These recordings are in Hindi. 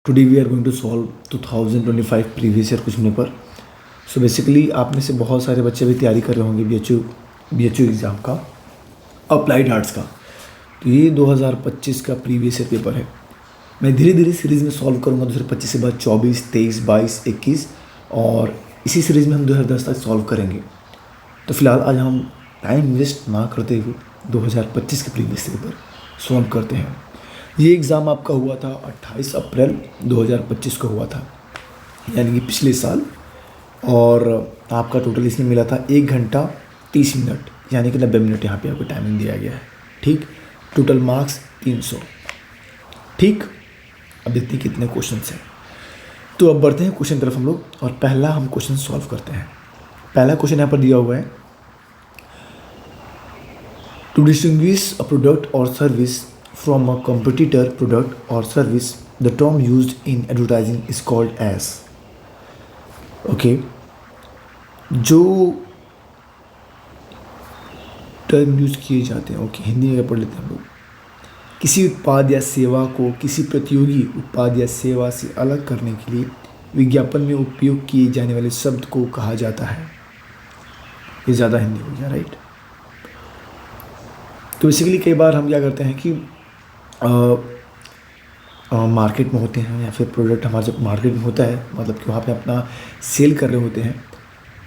Today we are going to solve 2025 previous year question paper. So basically आप में से बहुत सारे बच्चे भी तैयारी कर रहे होंगे बी एच यू एग्ज़ाम का, अप्लाइड आर्ट्स का। तो ये 2025 का प्रीवियस ईयर पेपर है। मैं धीरे धीरे सीरीज़ में सॉल्व करूँगा 2025 के बाद 24, 23, 22, 21 और इसी सीरीज़ में हम 2010 तक सॉल्व करेंगे। तो फिलहाल आज हम टाइम वेस्ट ना करते हुए 2025 के प्रीवियस पेपर सॉल्व करते हैं। ये एग्ज़ाम आपका हुआ था 28 अप्रैल 2025 को हुआ था, यानी कि पिछले साल। और आपका टोटल इसमें मिला था 1 घंटा 30 मिनट, यानी कि 90 मिनट यहाँ पे आपको टाइमिंग दिया गया है। ठीक, टोटल मार्क्स 300। ठीक, अब देखते हैं कितने क्वेश्चन हैं। तो अब बढ़ते हैं क्वेश्चन तरफ हम लोग, और पहला हम क्वेश्चन सॉल्व करते हैं। पहला क्वेश्चन यहाँ पर दिया हुआ है, टू डिस्टिंग्विश अ प्रोडक्ट और service from a competitor product or service, the term used in advertising is called as. Okay, जो टर्म यूज किए जाते हैं, ओके हिंदी में पढ़ लेते हैं हम लोग। किसी उत्पाद या सेवा को किसी प्रतियोगी उत्पाद या सेवा से अलग करने के लिए विज्ञापन में उपयोग किए जाने वाले शब्द को कहा जाता है। ये ज़्यादा हिंदी हो गया, राइट। तो बेसिकली कई बार हम क्या करते हैं कि मार्केट में होते हैं या फिर प्रोडक्ट हमारे जब मार्केट में होता है, मतलब कि वहाँ पे अपना सेल कर रहे होते हैं,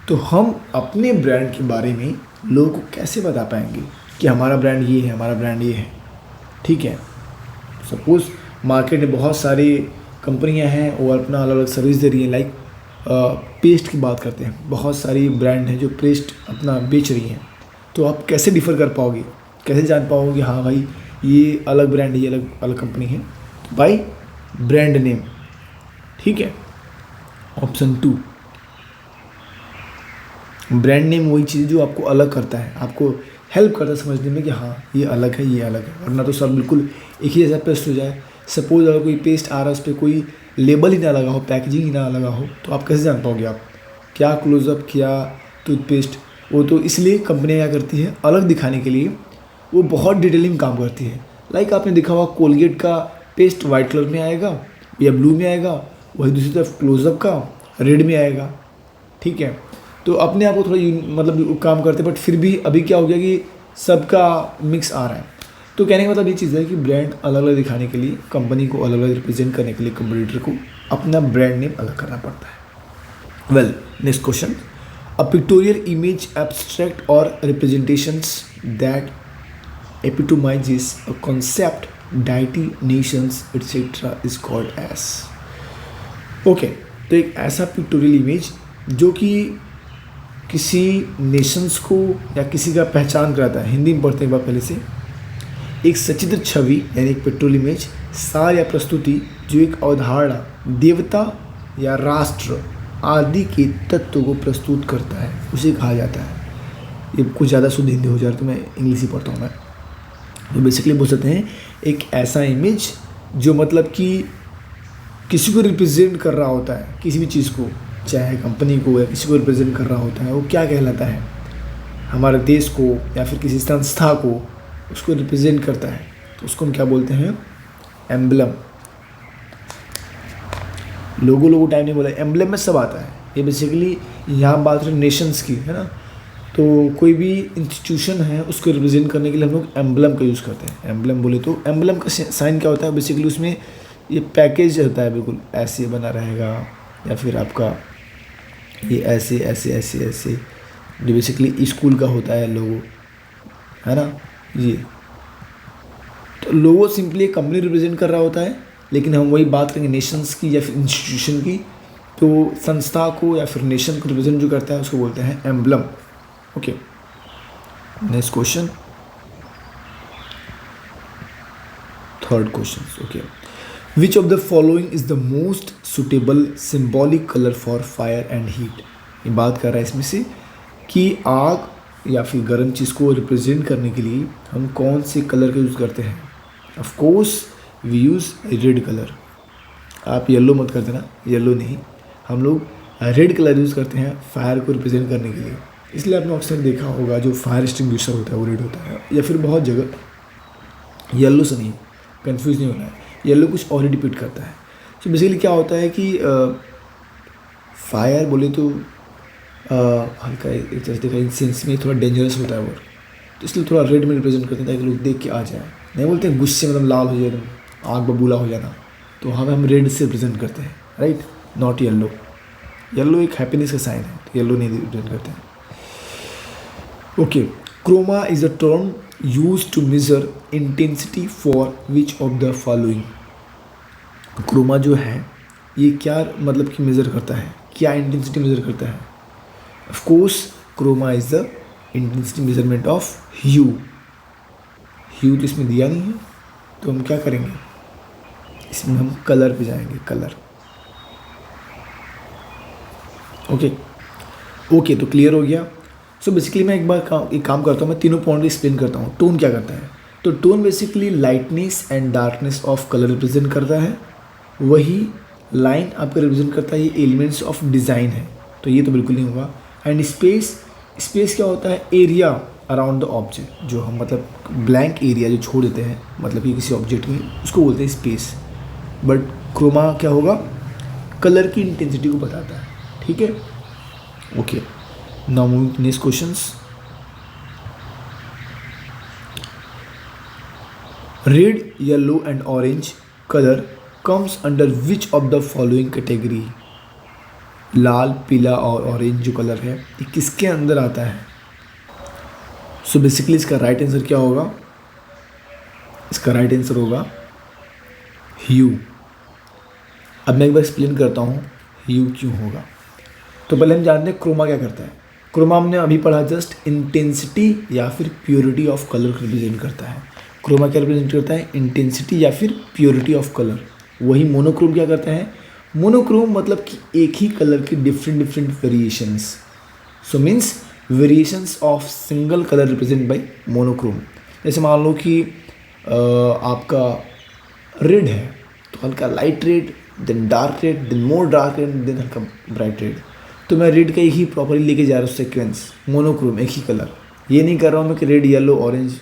तो हम अपने ब्रांड के बारे में लोगों को कैसे बता पाएंगे कि हमारा ब्रांड ये है, हमारा ब्रांड ये है। ठीक है, सपोज़ मार्केट में बहुत सारी कंपनियां हैं और अपना अलग अलग सर्विस दे रही हैं। लाइक पेस्ट की बात करते हैं, बहुत सारी ब्रांड हैं जो पेस्ट अपना बेच रही हैं। तो आप कैसे डिफ़र कर पाओगे, कैसे जान पाओगे हाँ भाई ये अलग ब्रांड है, ये अलग अलग कंपनी है? By brand name. ठीक है, ऑप्शन 2, ब्रांड नेम वही चीज़ जो आपको अलग करता है, आपको हेल्प करता है समझने में कि हाँ ये अलग है, ये अलग है। वरना तो सब बिल्कुल एक ही जैसा पेस्ट हो जाए। सपोज अगर कोई पेस्ट आ रहा है, उस पर कोई लेबल ही ना लगा हो, पैकेजिंग ही ना लगा हो, तो आप कैसे जान पाओगे आप क्या क्लोजअप, क्या टूथपेस्ट? वो तो इसलिए कंपनियाँ क्या करती है, अलग दिखाने के लिए वो बहुत डिटेलिंग काम करती है। लाइक आपने देखा होगा कोलगेट का पेस्ट वाइट कलर में आएगा या ब्लू में आएगा, वही दूसरी तरफ क्लोजअप का रेड में आएगा। ठीक है, तो अपने आप को थोड़ा मतलब काम करते, बट फिर भी अभी क्या हो गया कि सबका मिक्स आ रहा है। तो कहने का मतलब ये चीज़ है कि ब्रांड अलग अलग दिखाने के लिए, कंपनी को अलग अलग रिप्रेजेंट करने के लिए कंपटीटर को अपना ब्रांड नेम अलग करना पड़ता है। Well, next question, a pictorial image abstract और representations that epitomizes a concept, deity, nations, etc. is called as. Okay, तो एक ऐसा पिक्टोरियल इमेज जो कि किसी नेशंस को या किसी का पहचान कराता है। हिंदी में पढ़ते हैं एक बार पहले से। एक सचित्र छवि यानी एक पिक्टोरियल इमेज, सार या प्रस्तुति जो एक अवधारणा, देवता या राष्ट्र आदि के तत्व को प्रस्तुत करता है, उसे कहा जाता है। ये कुछ ज़्यादा शुद्ध हिंदी हो जाए तो मैं इंग्लिश ही पढ़ता हूँ मैं। तो बेसिकली बोल सकते हैं एक ऐसा इमेज जो मतलब कि किसी को रिप्रेजेंट कर रहा होता है, किसी भी चीज़ को, चाहे कंपनी को या किसी को रिप्रेजेंट कर रहा होता है। वो क्या कहलाता है, हमारे देश को या फिर किसी संस्था को उसको रिप्रेजेंट करता है, तो उसको हम क्या बोलते हैं, एम्बलम। लोगो टाइम नहीं बोला, एम्बलम में सब आता है। ये बेसिकली यहाँ बात रही नेशंस की, है ना। तो कोई भी इंस्टीट्यूशन है उसको रिप्रेजेंट करने के लिए हम लोग एम्बलम का यूज़ करते हैं। एम्बलम बोले तो एम्बलम का साइन क्या होता है, बेसिकली उसमें ये पैकेज होता है, बिल्कुल ऐसे बना रहेगा, या फिर आपका ये ऐसे ऐसे ऐसे ऐसे, जो बेसिकली स्कूल का होता है लोगो, है ना। ये तो लोगो सिंपली एक कंपनी रिप्रेजेंट कर रहा होता है, लेकिन हम वही बात करेंगे नेशंस की या फिर इंस्टीट्यूशन की, तो संस्था को या फिर नेशन को रिप्रेजेंट जो करता है उसको बोलते हैं emblem. Okay, next question, third question. Okay, which of the following is the most suitable symbolic color for fire and heat? ये बात कर रहा है इसमें से कि आग या फिर गर्म चीज़ को रिप्रेजेंट करने के लिए हम कौन से कलर का यूज़ करते हैं। Of course we use red colour. आप येलो मत कर देना, येलो नहीं, हम लोग रेड कलर यूज़ करते हैं फायर को रिप्रेजेंट करने के लिए। इसलिए आपने अक्सर देखा होगा जो फायर एक्सटिंग्विशर होता है वो रेड होता है, या फिर बहुत जगह येलो से नहीं, कंफ्यूज नहीं होना है, येलो कुछ और ही डिपिक्ट करता है। तो बेसिकली क्या होता है कि फायर बोले तो हल्का एक तरह से सेंस में थोड़ा डेंजरस होता है वो, तो इसलिए थोड़ा रेड में रिप्रेजेंट करते हैं ताकि लोग देख के आ जाए। नहीं बोलते हैं गुस्से मतलब लाल हो जाए, आग बबूला हो जाना, तो हम रेड से रिप्रेजेंट करते हैं, राइट, नॉट येलो। येलो एक हैप्पीनेस का साइन है, तो येलो नहीं रिप्रेजेंट करते हैं। Okay, chroma is a term use to measure intensity for which of the following. Chroma जो है ये क्या मतलब कि मेज़र करता है, क्या इंटेंसिटी मेज़र करता है? Of course chroma is the intensity measurement of hue. Hue तो इसमें दिया नहीं है, तो हम क्या करेंगे, इसमें हम कलर पे जाएंगे, कलर। ओके, तो क्लियर हो गया। सो बेसिकली मैं एक काम करता हूँ, मैं तीनों पॉइंट एक्सप्लेन करता हूँ। टोन क्या करता है? तो tone basically lightness and darkness of colour represent करता है। वही लाइन आपका रिप्रेजेंट करता है ये एलिमेंट्स ऑफ डिज़ाइन है, तो ये तो बिल्कुल नहीं होगा। एंड स्पेस क्या होता है? एरिया अराउंड द ऑब्जेक्ट, जो हम मतलब ब्लैंक एरिया जो छोड़ देते हैं मतलब कि किसी ऑब्जेक्ट में, उसको बोलते हैं स्पेस। बट क्रोमा क्या होगा? कलर की इंटेंसिटी को बताता है, ठीक है। Okay, now moving to next questions. Red, yellow and orange colour comes under which of the following category? लाल, पीला और ऑरेंज जो कलर है ये किसके अंदर आता है? सो बेसिकली इसका राइट आंसर क्या होगा? इसका राइट आंसर होगा ह्यू। अब मैं एक बार एक्सप्लेन करता हूँ ह्यू क्यों होगा। तो पहले हम जानते हैं क्रोमा क्या करता है। क्रोमा हमने अभी पढ़ा जस्ट इंटेंसिटी या फिर प्योरिटी ऑफ कलर को रिप्रेजेंट करता है। क्रोमा क्या रिप्रेजेंट करता है? इंटेंसिटी या फिर प्योरिटी ऑफ कलर। वही मोनोक्रोम क्या करता है? मोनोक्रोम मतलब कि एक ही कलर की different variations. So means variations of single colour represent by monochrome. जैसे मान लो कि आपका रेड है, तो हल्का light red, then dark red, then more dark red, then हल्का ब्राइट रेड। तो मैं रेड का एक ही प्रॉपर्ली लेके जा रहा हूँ सीक्वेंस, मोनोक्रोम, एक ही कलर। ये नहीं कर रहा हूँ मैं कि रेड, येलो, ऑरेंज,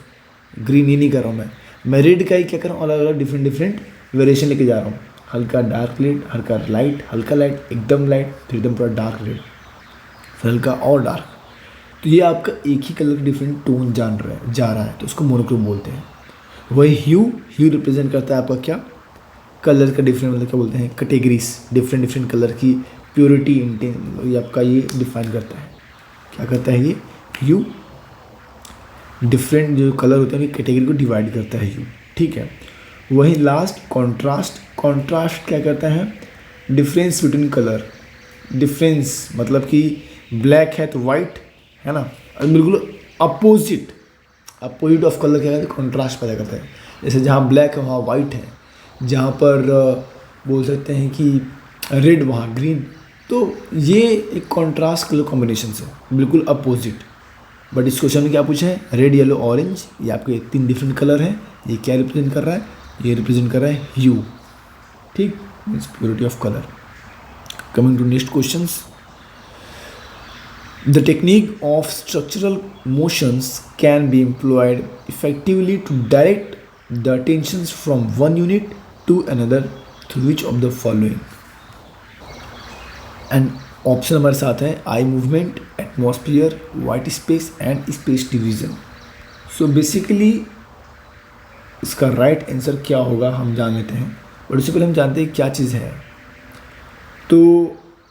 ग्रीन, ये नहीं कर रहा हूँ मैं रेड का ही क्या कर रहा हूँ, अलग अलग डिफरेंट वेरिएशन लेके जा रहा हूँ। हल्का डार्क रेड, हल्का लाइट, हल्का लाइट, एकदम लाइट, फिर एकदम पूरा डार्क रेड, फिर हल्का और डार्क। तो ये आपका एक ही कलर का डिफरेंट टोन जा रहा है, तो उसको मोनोक्रोम बोलते हैं। वही ह्यू रिप्रेजेंट करता है आपका क्या? कलर का डिफरेंट, मतलब क्या बोलते हैं, कैटेगरीज, डिफरेंट कलर की प्योरिटी ये आपका ये डिफाइन करता है। क्या करता है ये ह्यू? डिफरेंट जो कलर होते हैं कैटेगरी को डिवाइड करता है ह्यू, ठीक है। वही लास्ट कॉन्ट्रास्ट क्या करता है? Difference between colour. डिफरेंस मतलब कि ब्लैक है तो वाइट है ना, और बिल्कुल अपोजिट ऑफ कलर क्या करता है? कॉन्ट्रास्ट पैदा करता है। जैसे जहाँ ब्लैक है वहाँ वाइट है, जहाँ पर बोल सकते हैं कि रेड वहाँ ग्रीन। तो ये एक कॉन्ट्रास्ट कलर कॉम्बिनेशन है, बिल्कुल अपोजिट। बट इस क्वेश्चन में क्या पूछा है? रेड, येलो, ऑरेंज, ये आपके 3 डिफरेंट कलर हैं। ये क्या रिप्रेजेंट कर रहा है? ये रिप्रेजेंट कर रहा है ह्यू, ठीक, means purity of colour. Coming to next questions. The technique of structural motions can be employed effectively to direct the attentions from one unit to another through which of the following? And option हमारे साथ है eye movement, atmosphere, white space and space division. So basically इसका राइट आंसर क्या होगा हम जान लेते हैं, और उससे पहले हम जानते हैं क्या चीज़ है। तो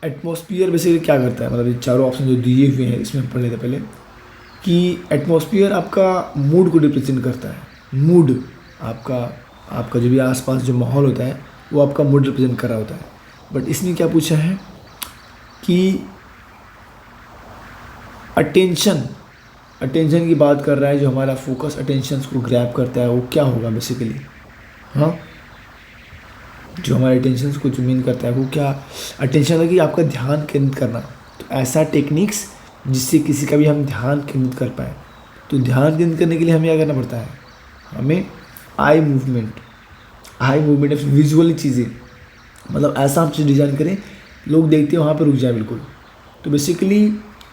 एटमॉस्फेयर बेसिकली क्या करता है, मतलब ये चारों ऑप्शन जो दिए हुए हैं इसमें हम पढ़ लेते हैं पहले कि एटमॉस्फेयर आपका मूड को रिप्रेजेंट करता है। मूड आपका जो भी आसपास जो माहौल होता है वो आपका मूड रिप्रेजेंट कर रहा होता है। बट इसमें क्या पूछा है कि अटेंशन की बात कर रहा है, जो हमारा फोकस अटेंशन को ग्रैब करता है वो क्या होगा बेसिकली? हाँ, जो हमारे अटेंशन को जो मीन करता है वो क्या? अटेंशन है कि आपका ध्यान केंद्रित करना। तो ऐसा टेक्निक्स जिससे किसी का भी हम ध्यान केंद्रित कर पाए। तो ध्यान केंद्रित करने के लिए हमें क्या करना पड़ता है? हमें आई मूवमेंट विजुअली चीज़ें, मतलब ऐसा हम चीज़ डिज़ाइन करें लोग देखते हैं वहाँ पर रुक जाए बिल्कुल। तो बेसिकली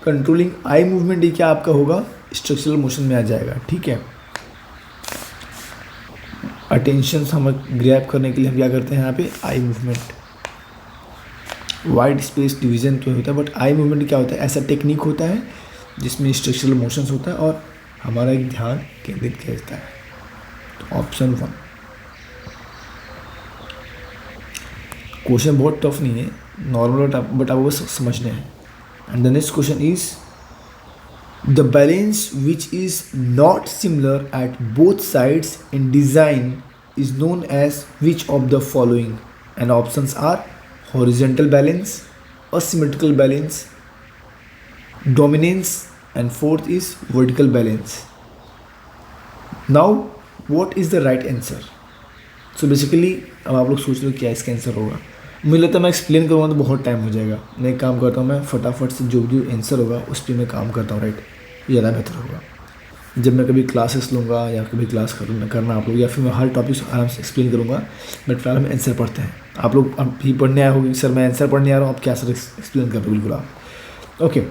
कंट्रोलिंग आई मूवमेंट ये क्या आपका होगा? स्ट्रक्चरल मोशन में आ जाएगा, ठीक है। अटेंशन हम ग्रैब करने के लिए हम क्या करते हैं यहाँ पे? Eye movement. Wide space division तो होता है, बट आई मूवमेंट क्या होता है, ऐसा टेक्निक होता है जिसमें स्ट्रक्चरल मोशंस होता है और हमारा एक ध्यान केंद्रित किया जाता है। तो ऑप्शन 1। क्वेश्चन बहुत टफ नहीं है, नॉर्मल, बट आपको बस समझना है। And the next question is the balance which is not similar at both sides in design is known as which of the following. And options are horizontal balance, asymmetrical balance, dominance, and fourth is vertical balance. Now what is the right answer? So basically अब आप लोग सोच रहे हो क्या इसका आंसर होगा। मुझे लगता है मैं एक्सप्लेन करूँगा तो बहुत टाइम हो जाएगा। मैं एक काम करता हूँ, मैं फटाफट से जो भी आंसर होगा उस पर मैं काम करता हूँ, राइट, ज़्यादा बेहतर होगा। जब मैं कभी क्लासेस लूँगा या कभी क्लास करना आप लोग, या फिर मैं हर टॉपिक आराम से एक्सप्लेन करूँगा, बट फिलहाल हम आंसर पढ़ते हैं। आप लोग अब भी पढ़ने आए होंगे सर मैं आंसर पढ़ने आ रहा हूँ, आप क्या सर एक्सप्लेन कर रहे हो, बिल्कुल आप ओके।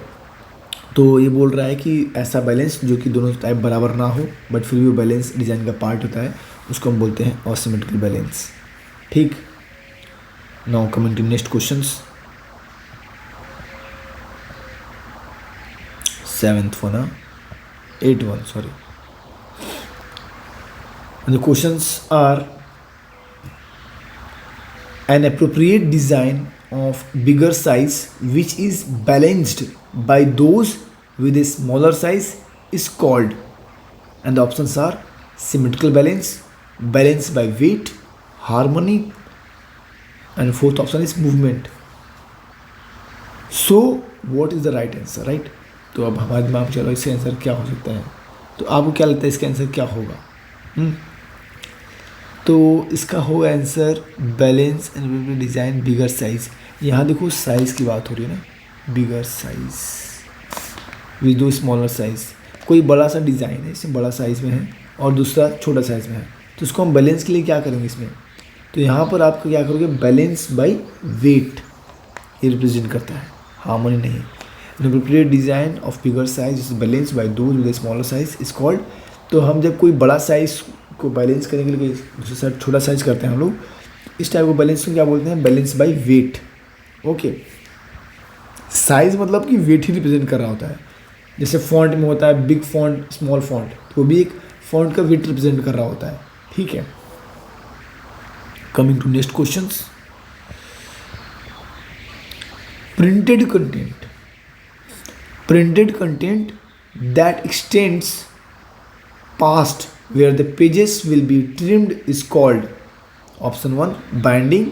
तो ये बोल रहा है कि ऐसा बैलेंस जो कि दोनों टाइप बराबर ना हो बट फिर भी वो बैलेंस डिज़ाइन का पार्ट होता है, उसको हम बोलते हैं असिमेट्रिकल बैलेंस। ठीक, now coming to next questions. 7th one, 8th one, sorry. And the questions are an appropriate design of bigger size which is balanced by those with a smaller size is called, and the options are symmetrical balance, balance by weight, harmony, and fourth option is movement. So what is the right answer, right? तो अब हमारे दिमाग में चलो इसका आंसर क्या हो सकता है, तो आपको क्या लगता है इसका आंसर क्या होगा? तो इसका होगा answer balance and design bigger size. यहाँ देखो साइज़ की बात हो रही है ना, बिगर साइज विद दो स्मॉलर साइज। कोई बड़ा सा डिज़ाइन है, इसमें बड़ा साइज़ में है और दूसरा छोटा साइज़ में है, तो उसको हम बैलेंस के लिए क्या करेंगे इसमें, तो यहाँ पर आप क्या करोगे, बैलेंस बाई वेट ये रिप्रेजेंट करता है, हार्मनी नहीं। appropriate design of bigger size is balance by those with smaller size is called. तो हम जब कोई बड़ा साइज को बैलेंस करने के लिए दूसरे साइड छोटा साइज करते हैं हम लोग, इस टाइप को बैलेंस को क्या बोलते हैं, balance by wait. Okay, size मतलब कि वेट ही रिप्रेजेंट कर रहा होता है। जैसे फॉन्ट में होता है बिग फॉन्ट, स्मॉल फॉन्ट, तो वो भी एक फॉन्ट का वेट रिप्रेजेंट कर रहा होता है। ठीक है, coming to next questions. Printed content, printed content that extends past where the pages will be trimmed is called, option 1 binding,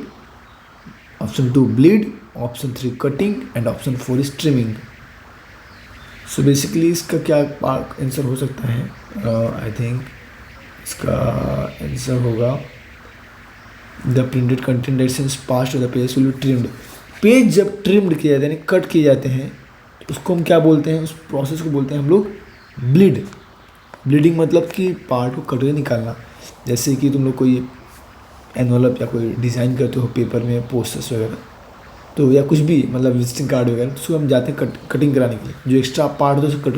option 2 bleed, option 3 cutting, and option 4 is trimming. So basically इसका क्या आंसर हो सकता है, आई थिंक इसका आंसर होगा the printed content that extends past where the pages will be trimmed। Page जब ट्रिम्ड किए जाते हैं, यानी कट किए जाते हैं, उसको हम क्या बोलते हैं, उस प्रोसेस को बोलते हैं हम लोग ब्लीड। ब्लीडिंग मतलब कि पार्ट को कट के निकालना। जैसे कि तुम लोग कोई एनवलप या कोई डिज़ाइन करते हो पेपर में, पोस्टर्स वगैरह, तो या कुछ भी मतलब विजिटिंग कार्ड वगैरह, तो उसको हम जाते हैं कटिंग कराने के लिए। जो एक्स्ट्रा पार्ट होता है उसको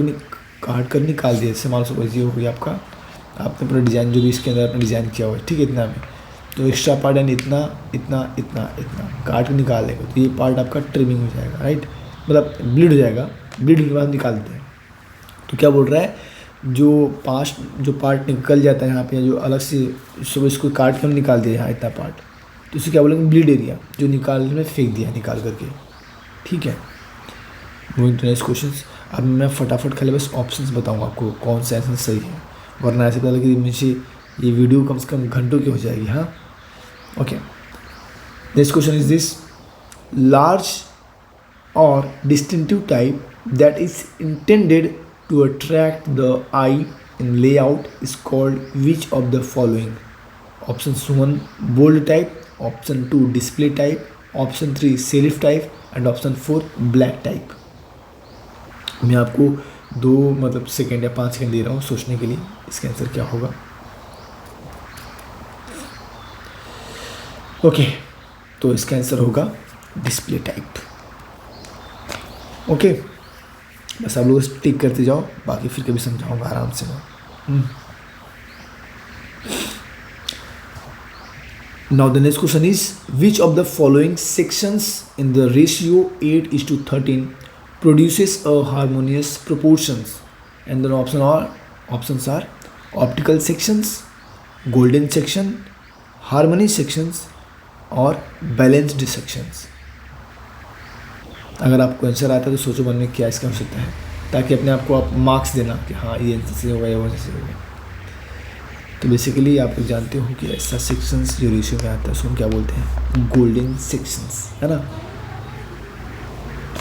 काट कर निकाल दिया। जैसे मान लो ये हो गया आपका, आपने पूरा डिज़ाइन जो भी इसके अंदर अपना डिज़ाइन किया हुआ है, ठीक है, इतना में, तो एक्स्ट्रा पार्ट यानी इतना इतना इतना इतना काट के निकाल देगा, तो ये पार्ट आपका ट्रिमिंग हो जाएगा, राइट, मतलब ब्लीड हो जाएगा। ब्लीड होने के बाद निकाल देते हैं। तो क्या बोल रहा है, जो पार्ट निकल जाता है यहाँ पे, जो अलग से सब इसको काट के हम निकाल दिया यहाँ इतना पार्ट, तो इसे क्या बोलेंगे, ब्लीड एरिया, जो निकालने में फेंक दिया निकाल करके। ठीक है, मूविंग टू नेक्स्ट क्वेश्चन। अब मैं फटाफट खाली बस ऑप्शंस बताऊँगा आपको कौन सा आंसर सही है, वरना ऐसे पता लगे मुझे ये वीडियो कम से कम घंटों की हो जाएगी। हाँ, okay, next question is this, large or distinctive type that is intended to attract the eye in layout is called which of the following? Option 1 bold type, option 2 display type, option 3 serif type, and option 4 black type। मैं आपको 2 मतलब सेकेंड या 5 सेकेंड दे रहा हूँ सोचने के लिए, इसका आंसर क्या होगा। ओके, तो इसका आंसर होगा डिस्प्ले टाइप। ओके, बस आप लोग टिक करते जाओ, बाकी फिर कभी समझाऊंगा आराम से मैं। Now the next question is, which of the following sections in the ratio 8:13 produces a harmonious proportions? And the options are optical sections, golden section, harmony sections और balanced sections. अगर आपको आंसर आता है तो सोचो मन में क्या इसका हो सकता है, ताकि अपने आप को आप मार्क्स देना कि हाँ ये ऐसे होगा या वैसे होगा. तो बेसिकली आप लोग जानते हो कि ऐसा सेक्शंस जो रेशियो में आता है उसको क्या बोलते हैं, गोल्डन सेक्शंस, है ना.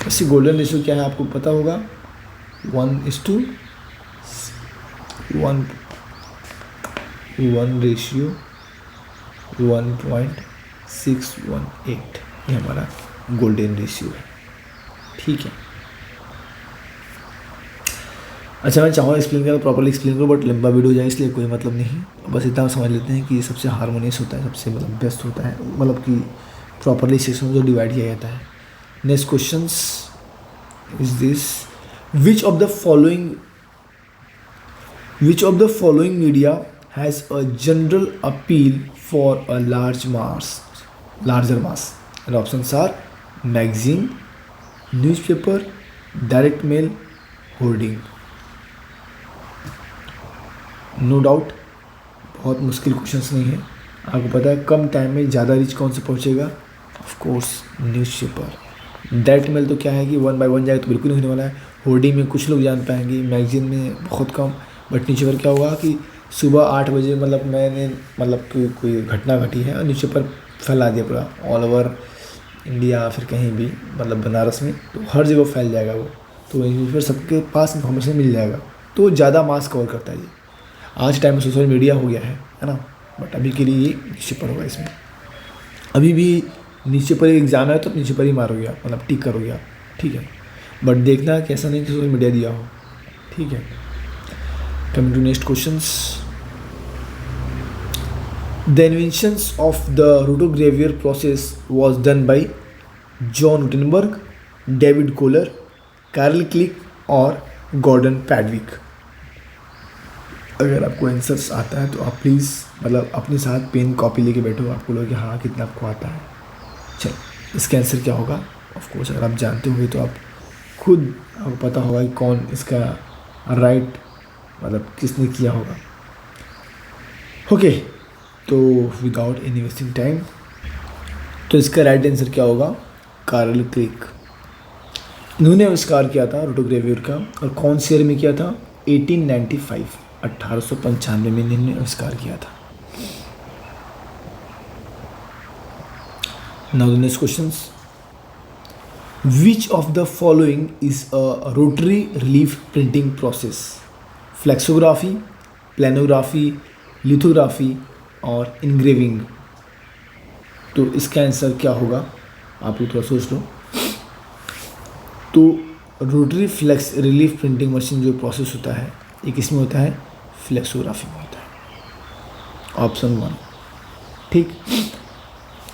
ऐसे गोल्डन रेशियो क्या है आपको पता होगा, 1:1 रेशियो 1.618 ये हमारा गोल्डन रेशियो है. ठीक है. अच्छा मैं चाहूँगा एक्सप्लेन करो, प्रॉपर्ली एक्सप्लेन करो, बट लंबा वीडियो हो जाए इसलिए कोई मतलब नहीं. बस इतना समझ लेते हैं कि ये सबसे हार्मोनियस होता है, सबसे मतलब बेस्ट होता है, मतलब कि प्रॉपर्ली सेक्शन जो डिवाइड किया जाता है. Next questions is this, which of the following media has a general appeal for a larger mass. And options are magazine, newspaper, direct mail, hoarding. No doubt बहुत मुश्किल क्वेश्चंस नहीं है. आपको पता है कम टाइम में ज़्यादा रीच कौन से पहुंचेगा, of course newspaper. Direct mail तो क्या है कि 1 by 1 जाएगा तो बिल्कुल नहीं होने वाला है. होर्डिंग में कुछ लोग जान पाएंगे, मैगजीन में बहुत कम. बट न्यूज़पेपर क्या होगा कि सुबह 8 बजे मतलब मैंने मतलब कोई घटना घटी है और न्यूज़पेपर फैला दिया पूरा ऑल ओवर इंडिया, फिर कहीं भी मतलब बनारस में, तो हर जगह फैल जाएगा वो. तो न्यूज़पेपर सबके पास इन्फॉर्मेशन मिल जाएगा, तो ज़्यादा मास कवर करता है. ये आज टाइम में सोशल मीडिया हो गया है ना. बट अभी के लिए ये न्यूज़पेपर होगा. इसमें अभी भी न्यूज़पेपर एग्जाम है तो न्यूज़पेपर ही मारोगे आप, मतलब टिक करोगे आप. ठीक है. बट देखना कि ऐसा नहीं कि सोशल मीडिया दिया हो. ठीक है. Coming to next questions, the inventions of the rotogravure process was done by John Gutenberg, David Koller, Karl Klic और गॉर्डन पैडविक. अगर आपको आंसर्स आता है तो आप प्लीज़ मतलब अपने साथ पेन कॉपी लेके बैठो, आपको लोग कि हाँ कितना आपको आता है. चलो इसका आंसर क्या होगा, ऑफ कोर्स अगर आप जानते होंगे तो आप खुद आपको पता होगा कि कौन इसका राइट मतलब किसने किया होगा. ओके. तो विदाउट एनी वेस्टिंग टाइम, तो इसका राइट आंसर क्या होगा, कार्ल क्लिक. इन्होंने आविष्कार किया था रोटोग्रेवियर का, और कौन से ईयर में किया था, 1895 में इन्होंने आविष्कार किया था. Now the next questions, which of the following is a rotary relief printing process, flexography, planography, lithography और इनग्रेविंग. तो इसका आंसर क्या होगा, आप लोग थोड़ा सोच लो. तो rotary flex relief printing machine जो प्रोसेस होता है एक इसमें होता है फ्लेक्सोग्राफी में होता है. ऑप्शन 1. ठीक.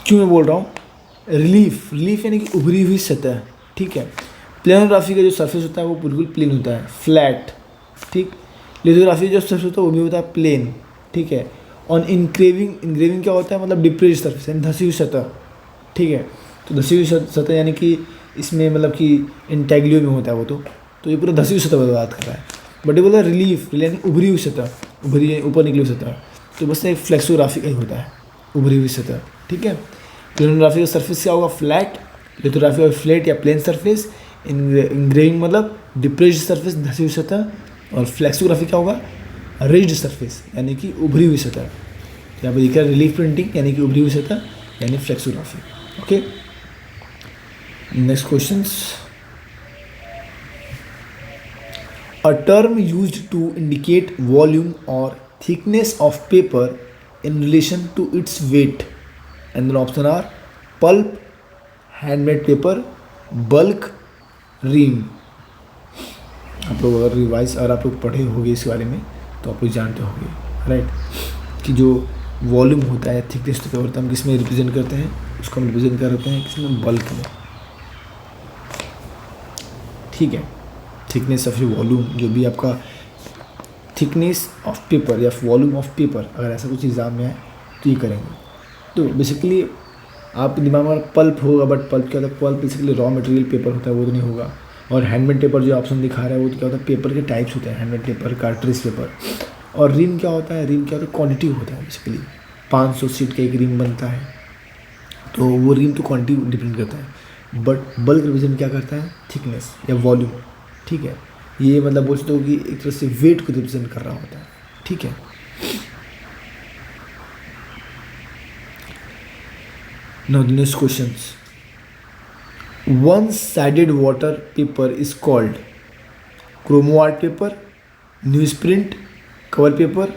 क्यों मैं बोल रहा हूँ रिलीफ यानी कि उभरी हुई सतह. ठीक है. प्लेनोग्राफी का जो सरफेस होता है वो बिल्कुल प्लेन होता है, फ्लैट. ठीक. लिथोग्राफी जो सरफेस होता है वो भी होता है प्लेन. ठीक है. और इनग्रेविंग क्या होता है, मतलब डिप्रेस्ड सरफेस यानी धसी हुई सतह. ठीक है. तो धसी हुई सतह यानी कि इसमें मतलब कि इंटैग्लियो में होता है वो, तो ये पूरा धसी हुई सतह पर बात कर रहा है. बट ये बोला रिलीफ यानी उभरी हुई सतह, उभरी यानी ऊपर निकली हुई सतह. तो बस एक फ्लेक्सोग्राफी का ही होता है, उभरी हुई सतह. ठीक है. प्लेनोग्राफी का सरफेस क्या होगा, फ्लैट. लिथोग्राफी का फ्लैट या प्लेन सरफेस. इनग्रेविंग मतलब डिप्रेस्ड सरफेस, धसी हुई सतह. और फ्लेक्सोग्राफी क्या होगा, रेज्ड सरफेस यानी कि उभरी हुई सतह. यहाँ पर लिखा है रिलीफ प्रिंटिंग यानी कि उभरी हुई सतह यानी flexography. Okay. Next questions, a term used to indicate volume or thickness of paper in relation to its weight. And the options are pulp, handmade paper, bulk, ream. आप लोग अगर रिवाइज और आप लोग पढ़े होंगे इस बारे में तो आप लोग जानते होंगे राइट कि जो वॉल्यूम होता है, थिकनेस होता है, हम किस में रिप्रेजेंट करते हैं, उसको हम रिप्रेजेंट करते हैं किस में, बल्क में. ठीक है. थिकनेस ऑफ वॉल्यूम, जो भी आपका थिकनेस ऑफ पेपर या वॉल्यूम ऑफ पेपर, अगर ऐसा कुछ एग्जाम में है तो ये करेंगे. तो बेसिकली आपके दिमाग में पल्प होगा, बट पल्प क्या होता है? Pulp basically raw material paper होता है, वो तो नहीं होगा। और हैंडमेड पेपर जो ऑप्शन दिखा रहा है वो तो क्या होता है? पेपर के टाइप्स होते हैं, हैंडमेड पेपर, कार्ट्रिज पेपर। और रिम क्या होता है? रिम क्या होता है? क्वांटिटी होता है। बेसिकली 500 शीट का एक रिम बनता है, तो वो रिम तो क्वांटिटी डिपेंड करता है। बट बल्क रिप्रेजेंट क्या करता है? थिकनेस या वॉल्यूम। ठीक है, ये मतलब बोल सकते हो कि एक तरह से वेट को रिप्रेजेंट कर रहा होता है। ठीक है, now the next questions. One sided water paper is called chromo art paper, news print, cover paper,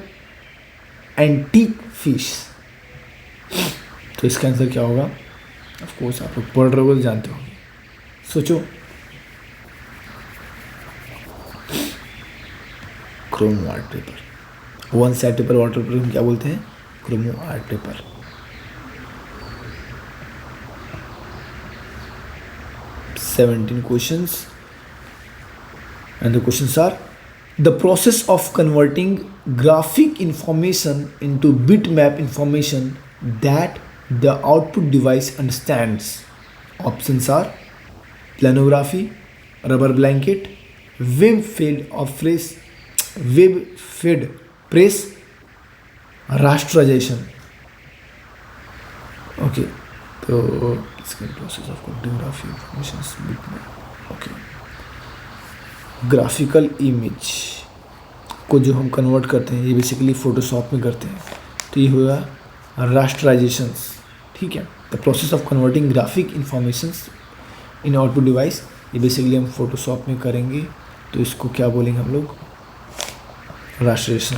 antique fish. तो इसका आंसर क्या होगा? ऑफ कोर्स आप लोग पढ़ रहे हो तो जानते होंगे, सोचो। Chromo art paper, one side paper water paper हम क्या बोलते हैं? Chromo art paper. Seventeen questions and the questions are: the process of converting graphic information into bitmap information that the output device understands. Options are planography, rubber blanket, web fed press, rasterization. Okay, तो इसका process of converting graphic information bitmap. Okay, graphical image को जो हम कन्वर्ट करते हैं, ये बेसिकली फोटोशॉप में करते हैं, तो ये होगा रास्टराइजेशंस। ठीक है, the process of converting graphic informations in output device, ये बेसिकली हम फोटोशॉप में करेंगे, तो इसको क्या बोलेंगे हम लोग? रास्टराइजेशन।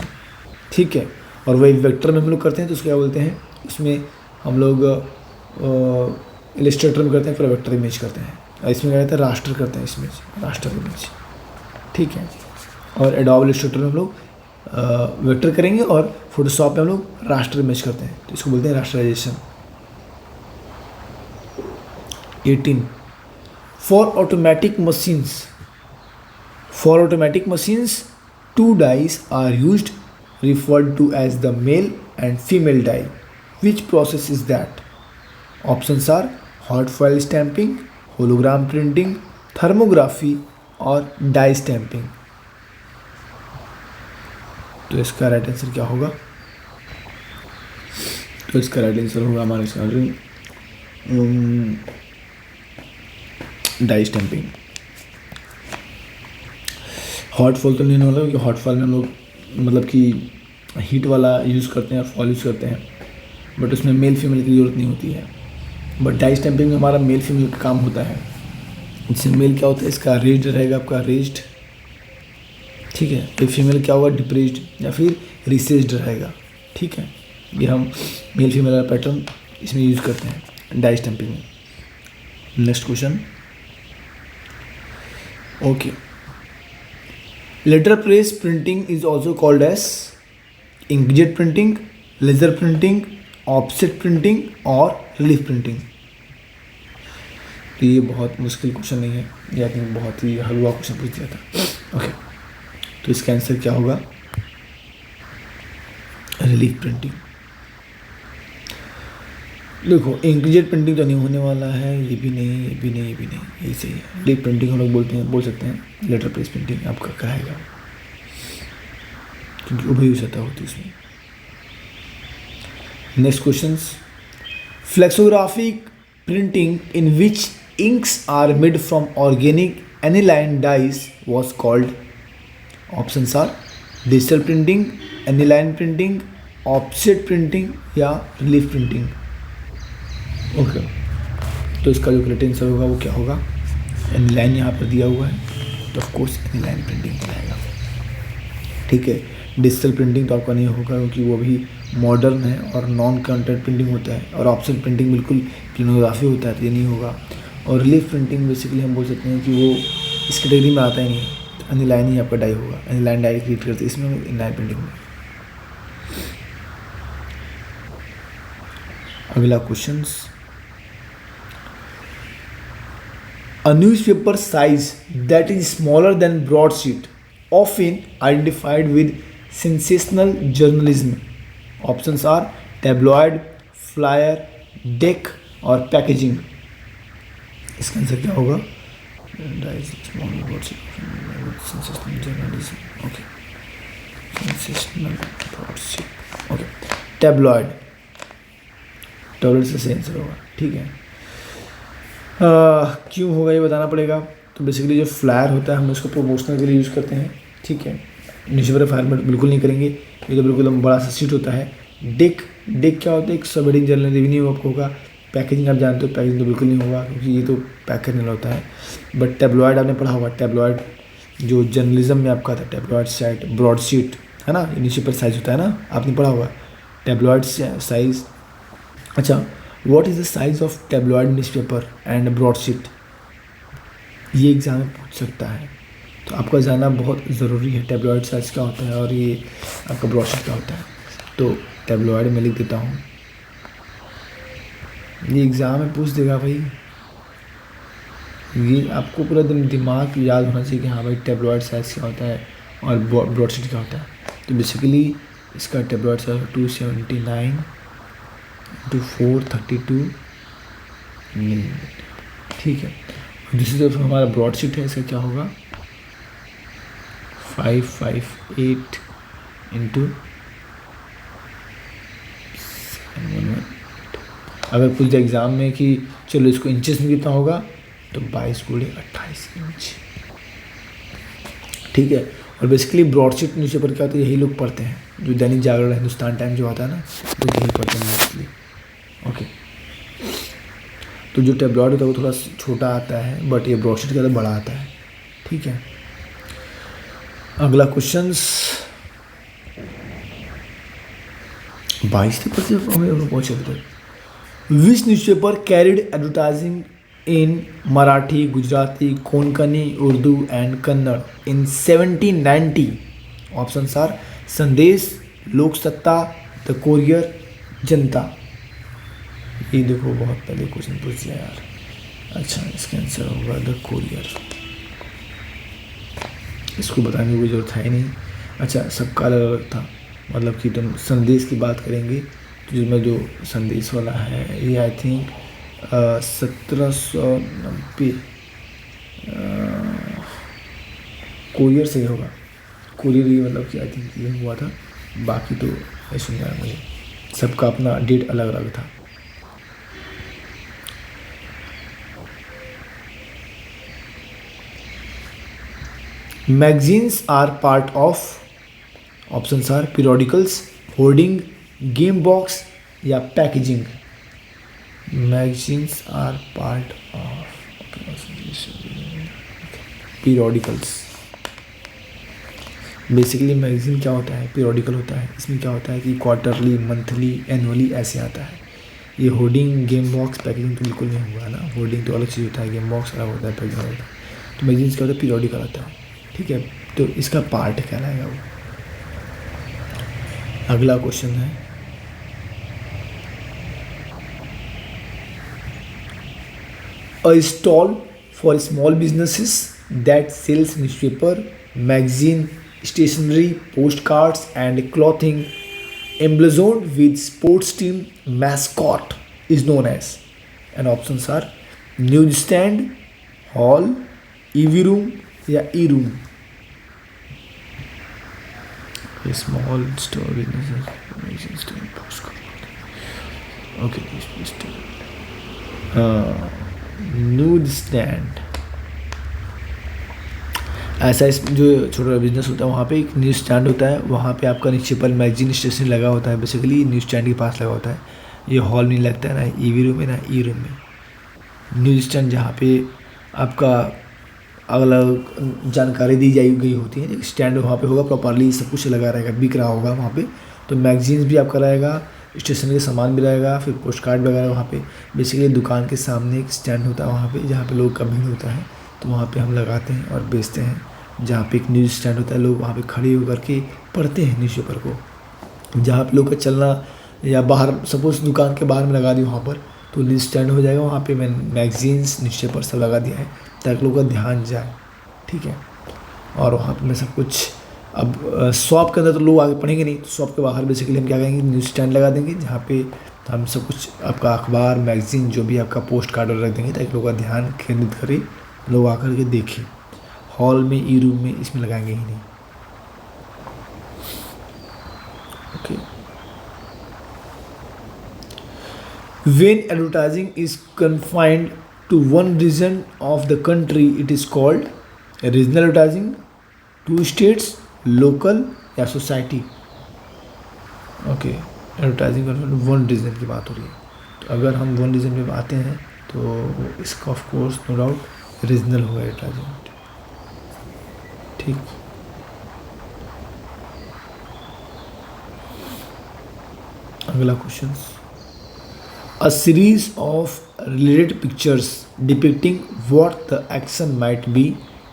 ठीक है, और वही वेक्टर में हम लोग करते हैं तो उसको क्या बोलते हैं? उसमें हम लोग इलस्ट्रेटर में करते हैं, फिर वेक्टर इमेज करते हैं, और इसमें क्या कहते हैं? रास्टर करते हैं, इसमें रास्टर इमेज। ठीक है, और एडोब इलस्ट्रेटर में हम लोग वेक्टर करेंगे और फोटोशॉप में हम लोग रास्टर इमेज करते हैं, तो इसको बोलते हैं rasterization. 18 for automatic machines 2 dies are used, referred to as the male and female die. Which process is that? Options are hot foil stamping, hologram printing, thermography और die stamping. तो इसका राइट आंसर क्या होगा? तो इसका राइट आंसर होगा हमारे सामने डाई स्टैंपिंग। हॉट फॉल तो नहीं होगा, क्योंकि हॉट फॉल में हम लोग मतलब कि हीट वाला यूज़ करते हैं और फॉल यूज़ करते हैं, बट उसमें मेल फीमेल की ज़रूरत नहीं होती है। बट डाई स्टैंपिंग में हमारा मेल फीमेल का काम होता है। इससे मेल क्या होता है? इसका रेज्ड रहेगा, आपका रेज्ड। ठीक है, तो फीमेल क्या होगा? डिप्रेस्ड या फिर रिसेस्ड रहेगा। ठीक है, ये हम मेल फीमेल वाला पैटर्न इसमें यूज़ करते हैं डाई स्टैंपिंग में। Next question. Okay, letterpress printing is also called as inkjet printing, laser printing, offset printing और relief printing। तो ये बहुत मुश्किल क्वेश्चन नहीं है, ये आई थिंक बहुत ही हलवा क्वेश्चन पूछ दिया था। ओके, तो इसका आंसर क्या होगा? Relief printing. देखो, इंकजेट प्रिंटिंग तो नहीं होने वाला है, ये भी नहीं, ये भी नहीं, ये भी नहीं, यही सही है। रिलीफ प्रिंटिंग हम लोग बोल सकते हैं। लेटर प्रेस प्रिंटिंग आपका कहेगा, क्योंकि उभय सतह होती है उसमें। Next questions. Flexographic printing in which inks are made from organic aniline dyes was called. Options are digital printing, aniline printing, offset printing या रिलीफ प्रिंटिंग। ओके, तो इसका जो करेक्ट आंसर होगा वो क्या होगा? एनिलाइन यहाँ पर दिया हुआ है, तो ऑफ कोर्स एनिलाइन प्रिंटिंग कहलाएगा। ठीक है, डिजिटल प्रिंटिंग तो आपका नहीं होगा, क्योंकि वो भी मॉडर्न है और नॉन कंटेंट प्रिंटिंग होता है, और ऑप्शन प्रिंटिंग बिल्कुल प्लिनोग्राफी होता है, तो ये नहीं होगा। और रिलीफ प्रिंटिंग बेसिकली हम बोल सकते हैं कि वो इस कैटेगरी में आता ही नहीं है, तो एनिलाइन ही आपका डाई होगा। एनिलाइन डाई क्रिएट करते हैं इसमें, एनिलाइन प्रिंटिंग में। अगला questions. A newspaper size that is smaller than broadsheet, often identified with sensational journalism. Options are tabloid, flyer, deck और पैकेजिंग। इसका आंसर क्या होगा? ओके, ओके, टैब्लॉयड, टैब्लॉयड से सही आंसर होगा। ठीक है, क्यों होगा ये बताना पड़ेगा। तो बेसिकली जो फ्लायर होता है हम उसको प्रमोशनल के लिए यूज़ करते हैं। ठीक है, न्यूज़पेपर फार्मेट बिल्कुल नहीं करेंगे, ये तो बिल्कुल बड़ा सा शीट होता है। डेक, डेक क्या होता है? एक सबहेडिंग जर्नल रेवेन्यू आपको होगा। पैकेजिंग आप जानते हो, पैकेजिंग तो बिल्कुल नहीं होगा क्योंकि ये तो पैक करने वाला होता है। बट टैब्लॉयड आपने पढ़ा होगा, टैब्लॉयड जो जर्नलिज्म में आपका था, टैब्लॉयड साइट, ब्रॉडशीट है ना, न्यूज़पेपर साइज होता है ना, आपने पढ़ा होगा टैब्लॉयड साइज। अच्छा, what is the size of tabloid newspaper and broadsheet? ये एग्जाम में पूछ सकता है, तो आपका जानना बहुत ज़रूरी है। टैब्लॉयड साइज क्या होता है और ये आपका ब्रॉडशीट क्या होता है। तो टैब्लॉयड में लिख देता हूँ, ये एग्ज़ाम में पूछ देगा भाई। ये आपको पूरा दिमाग याद होना चाहिए कि हाँ भाई टैब्लॉयड साइज क्या होता है और ब्रॉडशीट क्या होता है। तो बेसिकली इसका टैब्लॉयड साइज 279 to 432 मिलीमीटर। ठीक है, दूसरी तरफ हमारा ब्रॉडशीट है, इसका क्या होगा? 558 इंटू 711। अगर पूछ दिया एग्ज़ाम में कि चलो इसको इंचेस में कितना होगा, तो 22 × 28 इंच। ठीक है, और बेसिकली ब्रॉडशीट न्यूज़पेपर क्या होता है, यही लोग पढ़ते हैं, जो दैनिक जागरण, हिंदुस्तान टाइम जो आता है ना, वो यही पढ़ते हैं मोस्टली। ओके, तो जो टैब्लॉयड होता है वो थोड़ा छोटा आता है, बट ये ब्रॉडशीट ज़्यादा बड़ा आता है। ठीक है, अगला क्वेश्चंस 22 तक पहुँचे अभी तक। Which newspaper carried advertising in Marathi, Gujarati, Konkani, Urdu and Kannada in 1790? Options are Sandesh, लोक सत्ता, द कोरियर, जनता। ये देखो बहुत पहले क्वेश्चन पूछ दिया यार। अच्छा, इसका आंसर होगा द कोरियर। इसको बताने की जरूरत है नहीं। अच्छा, सबका अलग अलग था, मतलब कि तुम संदेश की बात करेंगे तो जिसमें जो संदेश वाला है ये आई थिंक 1790 कोरियर से ही होगा। कोरियर ये मतलब कि आई थिंक ये हुआ था, बाकी तो ऐसे नहीं आया मुझे, सबका अपना डेट अलग अलग था। Magazines are part of, options are periodicals, hoarding, game box या packaging. Magazines are part of periodicals. Basically magazine क्या होता है? पीरियोडिकल होता है। इसमें क्या होता है कि क्वार्टरली, मंथली, एनुअली ऐसे आता है। ये होर्डिंग, गेम बॉक्स, पैकेजिंग तो बिल्कुल नहीं हुआ ना। होर्डिंग तो अलग चीज़ होता है, गेम बॉक्स अलग होता है, पैकेजिंग अलग होता है। तो मैगजीन्स क्या होता है? पीरियोडिकल आता है। ठीक है, तो इसका पार्ट कहलाएगा वो। अगला क्वेश्चन है a stall for small businesses that sells newspaper, magazine, stationery, post cards and clothing emblazoned with sports team mascot is known as, and options are newsstand, hall, EV room या e-room. Small store businesses, okay, newsstand ऐसा इस जो छोटा बिजनेस होता है वहाँ पे एक न्यूज़ स्टैंड होता है, वहाँ पे आपका न्यूज़पेपर, मैगजीन, स्टेशनरी लगा होता है। बेसिकली न्यूज़ स्टैंड के पास लगा होता है। ये हॉल में लगता है, ना ईवी रूम में ना ई रूम में। न्यूज़ स्टैंड जहाँ पे आपका अलग जानकारी दी गई होती है, स्टैंड वहाँ पे होगा, प्रॉपरली सब कुछ लगा रहेगा, बिक रहा होगा वहाँ पे। तो मैगजीन्स भी आपका रहेगा, स्टेशनरी का सामान भी रहेगा, फिर पोस्ट कार्ड वगैरह वहाँ पे। बेसिकली दुकान के सामने एक स्टैंड होता है वहाँ पे, जहाँ पे लोग का भीड़ होता है, तो वहाँ पे हम लगाते हैं और बेचते हैं। जहाँ पे एक न्यूज़ स्टैंड होता है, लोग वहाँ पे खड़े होकर के पढ़ते हैं न्यूज़पेपर को। जहाँ पे लोग का चलना या बाहर, सपोज दुकान के बाहर में लगा दी वहाँ पर, तो न्यूज़ स्टैंड हो जाएगा। वहाँ पे मैंने मैगजीन्स, न्यूज़पेपर सब लगा दिया है ताकि लोगों का ध्यान जाए। ठीक है, और वहाँ पे मैं सब कुछ, अब शॉप के अंदर तो लोग आगे पढ़ेंगे नहीं, तो शॉप के बाहर बेसिकली हम क्या करेंगे, न्यूज़ स्टैंड लगा देंगे जहाँ पे तो हम सब कुछ आपका अखबार मैगजीन जो भी आपका पोस्ट कार्ड रख देंगे ताकि लोगों का ध्यान केंद्रित करें, लोग आकर के देखें। हॉल में, ई रूम में इसमें लगाएंगे ही नहीं। Okay. When advertising is confined to one region of the country, it is called regional advertising, two states, local या society। Okay, advertising one region की बात हो रही है, तो अगर हम वन रीजन में आते हैं तो इसका of course no doubt regional होगा एडवर्टाइजिंग। ठीक, अगला question. A series of related pictures depicting what the action might be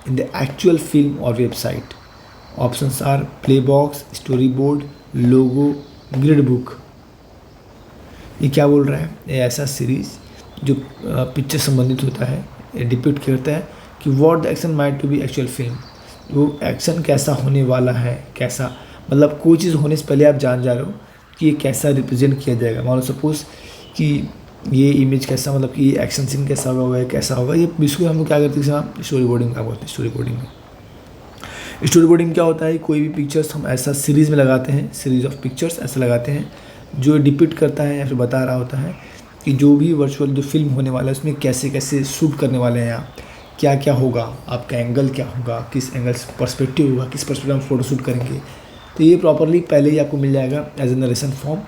in the actual film or website. Options are playbox, storyboard, logo, grid book। ये क्या बोल रहा है? ये ऐसा सीरीज जो पिक्चर संबंधित होता है, ये डिपिक्ट करता है कि what the action might to be actual film, वो एक्शन कैसा होने वाला है, कैसा मतलब कोई चीज़ होने से पहले आप जान जा रहे हो कि ये कैसा रिप्रेजेंट किया जाएगा। मान लो सपोज कि ये इमेज कैसा, मतलब कि ये एक्शन सीन कैसा होगा, कैसा होगा, ये बिल्कुल हम लोग क्या करते हैं, स्टोरी बोर्डिंग का बोलते हैं। स्टोरी बोर्डिंग में, स्टोरी बोर्डिंग क्या होता है, कोई भी पिक्चर्स हम ऐसा सीरीज़ में लगाते हैं, सीरीज ऑफ पिक्चर्स ऐसे लगाते हैं जो डिपिक्ट करता है या फिर बता रहा होता है कि जो भी वर्चुअल जो फिल्म होने वाला है उसमें कैसे कैसे शूट करने वाले हैं आप, क्या क्या होगा, आपका एंगल क्या होगा, किस एंगल से पर्सपेक्टिव होगा, किस पर्सपेक्टिव हम फोटो शूट करेंगे। तो ये प्रॉपरली पहले ही आपको मिल जाएगा एज ए नरेशन फॉर्म।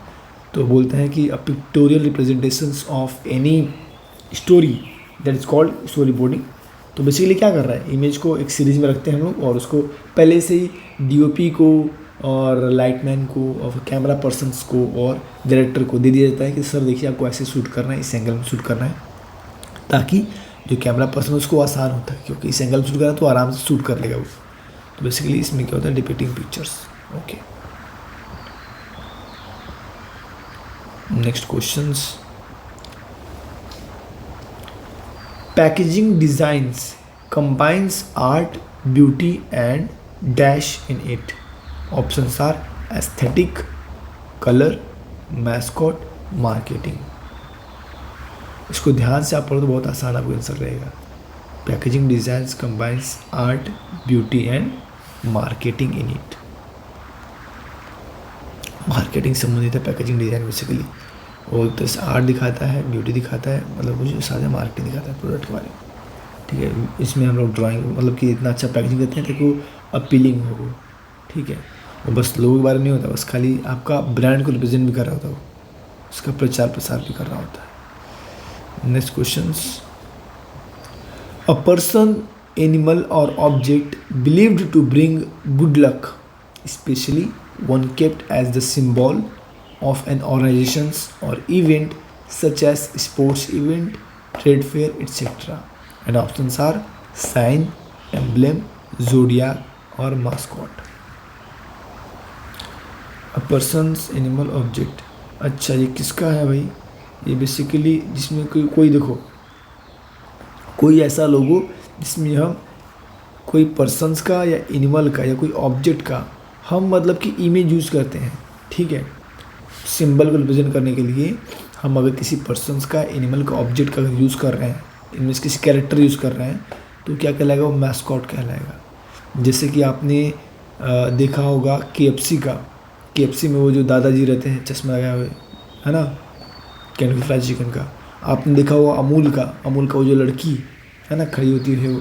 तो बोलते हैं कि अ pictorial representations of any story that is called story boarding. तो बेसिकली क्या कर रहा है, इमेज को एक सीरीज में रखते हैं हम लोग और उसको पहले से ही डीओपी को और लाइटमैन को और कैमरा पर्सनस को और डायरेक्टर को दे दिया जाता है कि सर देखिए आपको ऐसे शूट करना है, इस एंगल में शूट करना है, ताकि जो कैमरा पर्सन उसको आसान होता है क्योंकि इस एंगल में शूट करना है तो आराम से शूट कर लेगा वो। तो बेसिकली इसमें क्या होता है, depicting pictures. Okay, next questions. Packaging designs combines art, beauty and dash in it. Options are aesthetic, color, mascot, marketing। इसको ध्यान से आप पढ़ो तो बहुत आसान आपको आंसर रहेगा। Packaging designs combines art, beauty and marketing in it. Marketing संबंधित है पैकेजिंग डिज़ाइन बेसिकली, और तो आर्ट दिखाता है, ब्यूटी दिखाता है, मतलब मुझे सारे मार्केटिंग दिखाता है प्रोडक्ट के बारे में। ठीक है, इसमें हम लोग ड्राइंग मतलब कि इतना अच्छा पैकेजिंग करते हैं ताकि वो अपीलिंग हो वो। ठीक है, वो बस लोगों के बारे में नहीं होता, बस खाली आपका ब्रांड को रिप्रेजेंट भी कर रहा होता है वो, उसका प्रचार प्रसार भी कर रहा होता है। Next questions. A person, animal और object believed to bring good luck, especially one kept as the symbol of an organizations or event such as sports event, trade fair, etc. And options are sign, emblem, zodiac or mascot. A person's, animal, object। अच्छा ये किसका है भाई, ये बेसिकली जिसमें कोई देखो कोई ऐसा लोगो जिसमें हम कोई पर्सन्स का या एनिमल का या कोई ऑब्जेक्ट का हम मतलब कि इमेज यूज़ करते हैं। ठीक है, सिंबल को रिप्रेजेंट करने के लिए हम अगर किसी पर्सन्स का, एनिमल का, ऑब्जेक्ट का अगर यूज़ कर रहे हैं, इनमें से किसी कैरेक्टर यूज़ कर रहे हैं तो क्या कहलाएगा, वो मैस्कॉट कहलाएगा। जैसे कि आपने देखा होगा KFC का, KFC में वो जो दादाजी रहते हैं चश्मा लगाए हुए, है ना, कैंडी फ्राइड चिकन का। आपने देखा होगा अमूल का वो जो लड़की है ना खड़ी होती है वो।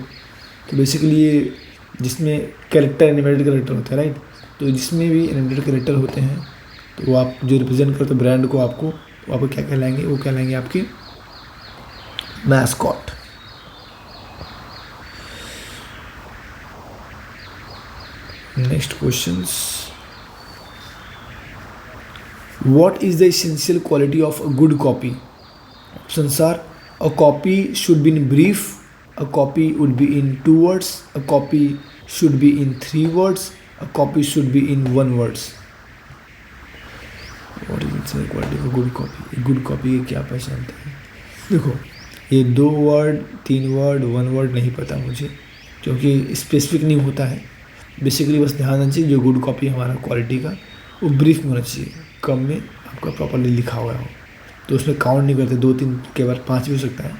तो बेसिकली ये जिसमें कैरेक्टर, एनिमेटेड कैरेक्टर होते हैं, राइट। तो जिसमें भी एनिमेटेड कैरेक्टर होते हैं तो वो आप जो रिप्रेजेंट करते हो ब्रांड को, आपको क्या कहलाएंगे, वो कहलाएंगे आपके mascot. Next questions. What is the essential quality of a good copy? Options are a copy should be in brief, a copy would be in 2 words, a copy should be in 3 words, a copy should be in 1 words। What is the quality of a good copy? good copy ये क्या पहचानता है? देखो ये 2 वर्ड, 3 वर्ड, 1 वर्ड नहीं पता मुझे, क्योंकि स्पेसिफिक नहीं होता है। बेसिकली बस ध्यान देना चाहिए जो गुड कॉपी हमारा क्वालिटी का वो ब्रीफ में होना चाहिए, कम में आपका प्रॉपरली लिखा हुआ हो। तो उसमें काउंट नहीं करते, 2-3 के बाद 5 भी हो सकता है,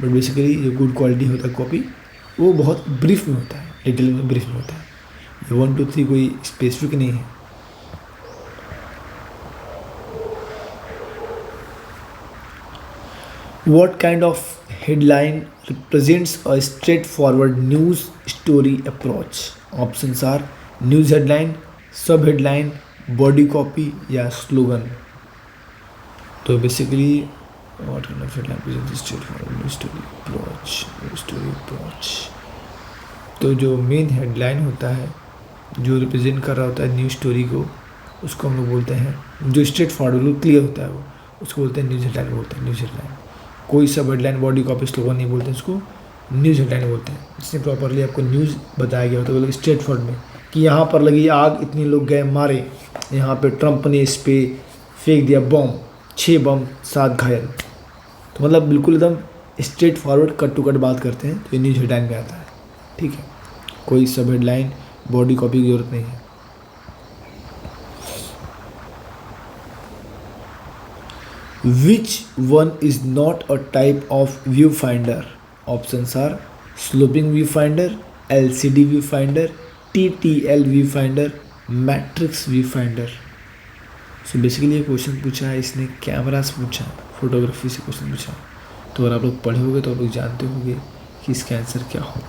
बट बेसिकली जो गुड क्वालिटी होता है कॉपी वो बहुत ब्रीफ में होता है, डिटेल में ब्रीफ में होता है। ये 1 2 3 कोई स्पेसिफिक नहीं है। What kind of headline represents a straightforward news story approach? Options are news headline, सब headline, body copy या slogan। तो basically what kind of headline represents a straightforward news story approach? News story approach। तो जो मेन हेडलाइन होता है, जो रिप्रेजेंट कर रहा होता है न्यूज़ स्टोरी को, उसको हम लोग बोलते हैं, जो स्ट्रेट फॉरवर्ड क्लियर होता है वो, उसको बोलते हैं न्यूज़ हेडलाइन बोलते हैं, न्यूज़ हेडलाइन। कोई सब हेडलाइन, बॉडी कॉपी, स्लोगन नहीं बोलते, इसको न्यूज़ हेडलाइन बोलते हैं। इसमें प्रॉपरली आपको न्यूज़ बताया गया होता है, स्ट्रेट फॉरवर्ड में, कि यहाँ पर लगी आग, इतने लोग गए मारे, यहाँ पे ट्रंप ने इस पे फेंक दिया बम, 6 बम 7 घायल। तो मतलब बिल्कुल एकदम straight forward cut to cut बात करते हैं, तो ये न्यूज़ हेडलाइन में आता है। ठीक है, कोई सब हेडलाइन, बॉडी कॉपी की जरूरत नहीं है। Which one is not a type of viewfinder? Options are sloping viewfinder, LCD viewfinder, TTL viewfinder, matrix viewfinder। So basically ये क्वेश्चन पूछा है इसने कैमरा से पूछा है, फोटोग्राफी से क्वेश्चन पूछा है। तो अगर आप लोग पढ़े होगे तो आप लोग जानते होंगे कि इसका आंसर क्या हो।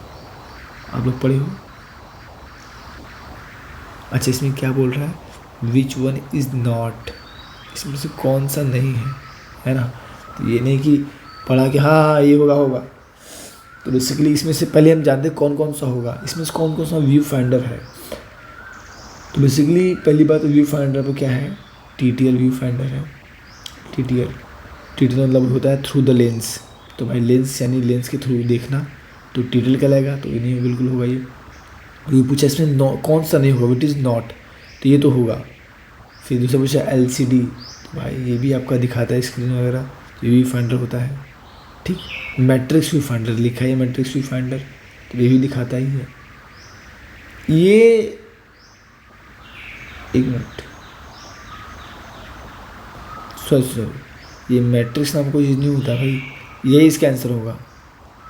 आप लोग पढ़े हो? अच्छा, इसमें क्या बोल रहा है? विच वन इज़ नॉट, इसमें से कौन सा नहीं है ना। तो ये नहीं कि पढ़ा कि हाँ ये होगा। तो बेसिकली इसमें से पहले हम जानते हैं कौन कौन सा होगा, इसमें से कौन कौन सा व्यू फाइंडर है। तो बेसिकली पहली बात, व्यू फाइंडर पर क्या है? TTL व्यू फाइंडर है। TTL मतलब होता है थ्रू द लेंस। तो भाई लेंस यानी लेंस के थ्रू देखना, तो TTL कहलाएगा। तो ये नहीं बिल्कुल होगा ये पूछा इसमें कौन सा नहीं होगा, विट इज़ नॉट, तो ये तो होगा। फिर दूसरा पूछा LCD, तो भाई ये भी आपका दिखाता है स्क्रीन वगैरह, ये भी फाइंडर होता है। ठीक, मैट्रिक्स व्यू फाइंडर लिखा है, मैट्रिक्स व्यू फाइंडर, तो ये भी दिखाता ही है। ये एक मिनट, सॉरी, ये मैट्रिक्स नाम कोई चीज़ नहीं होता भाई, यही इसका आंसर होगा।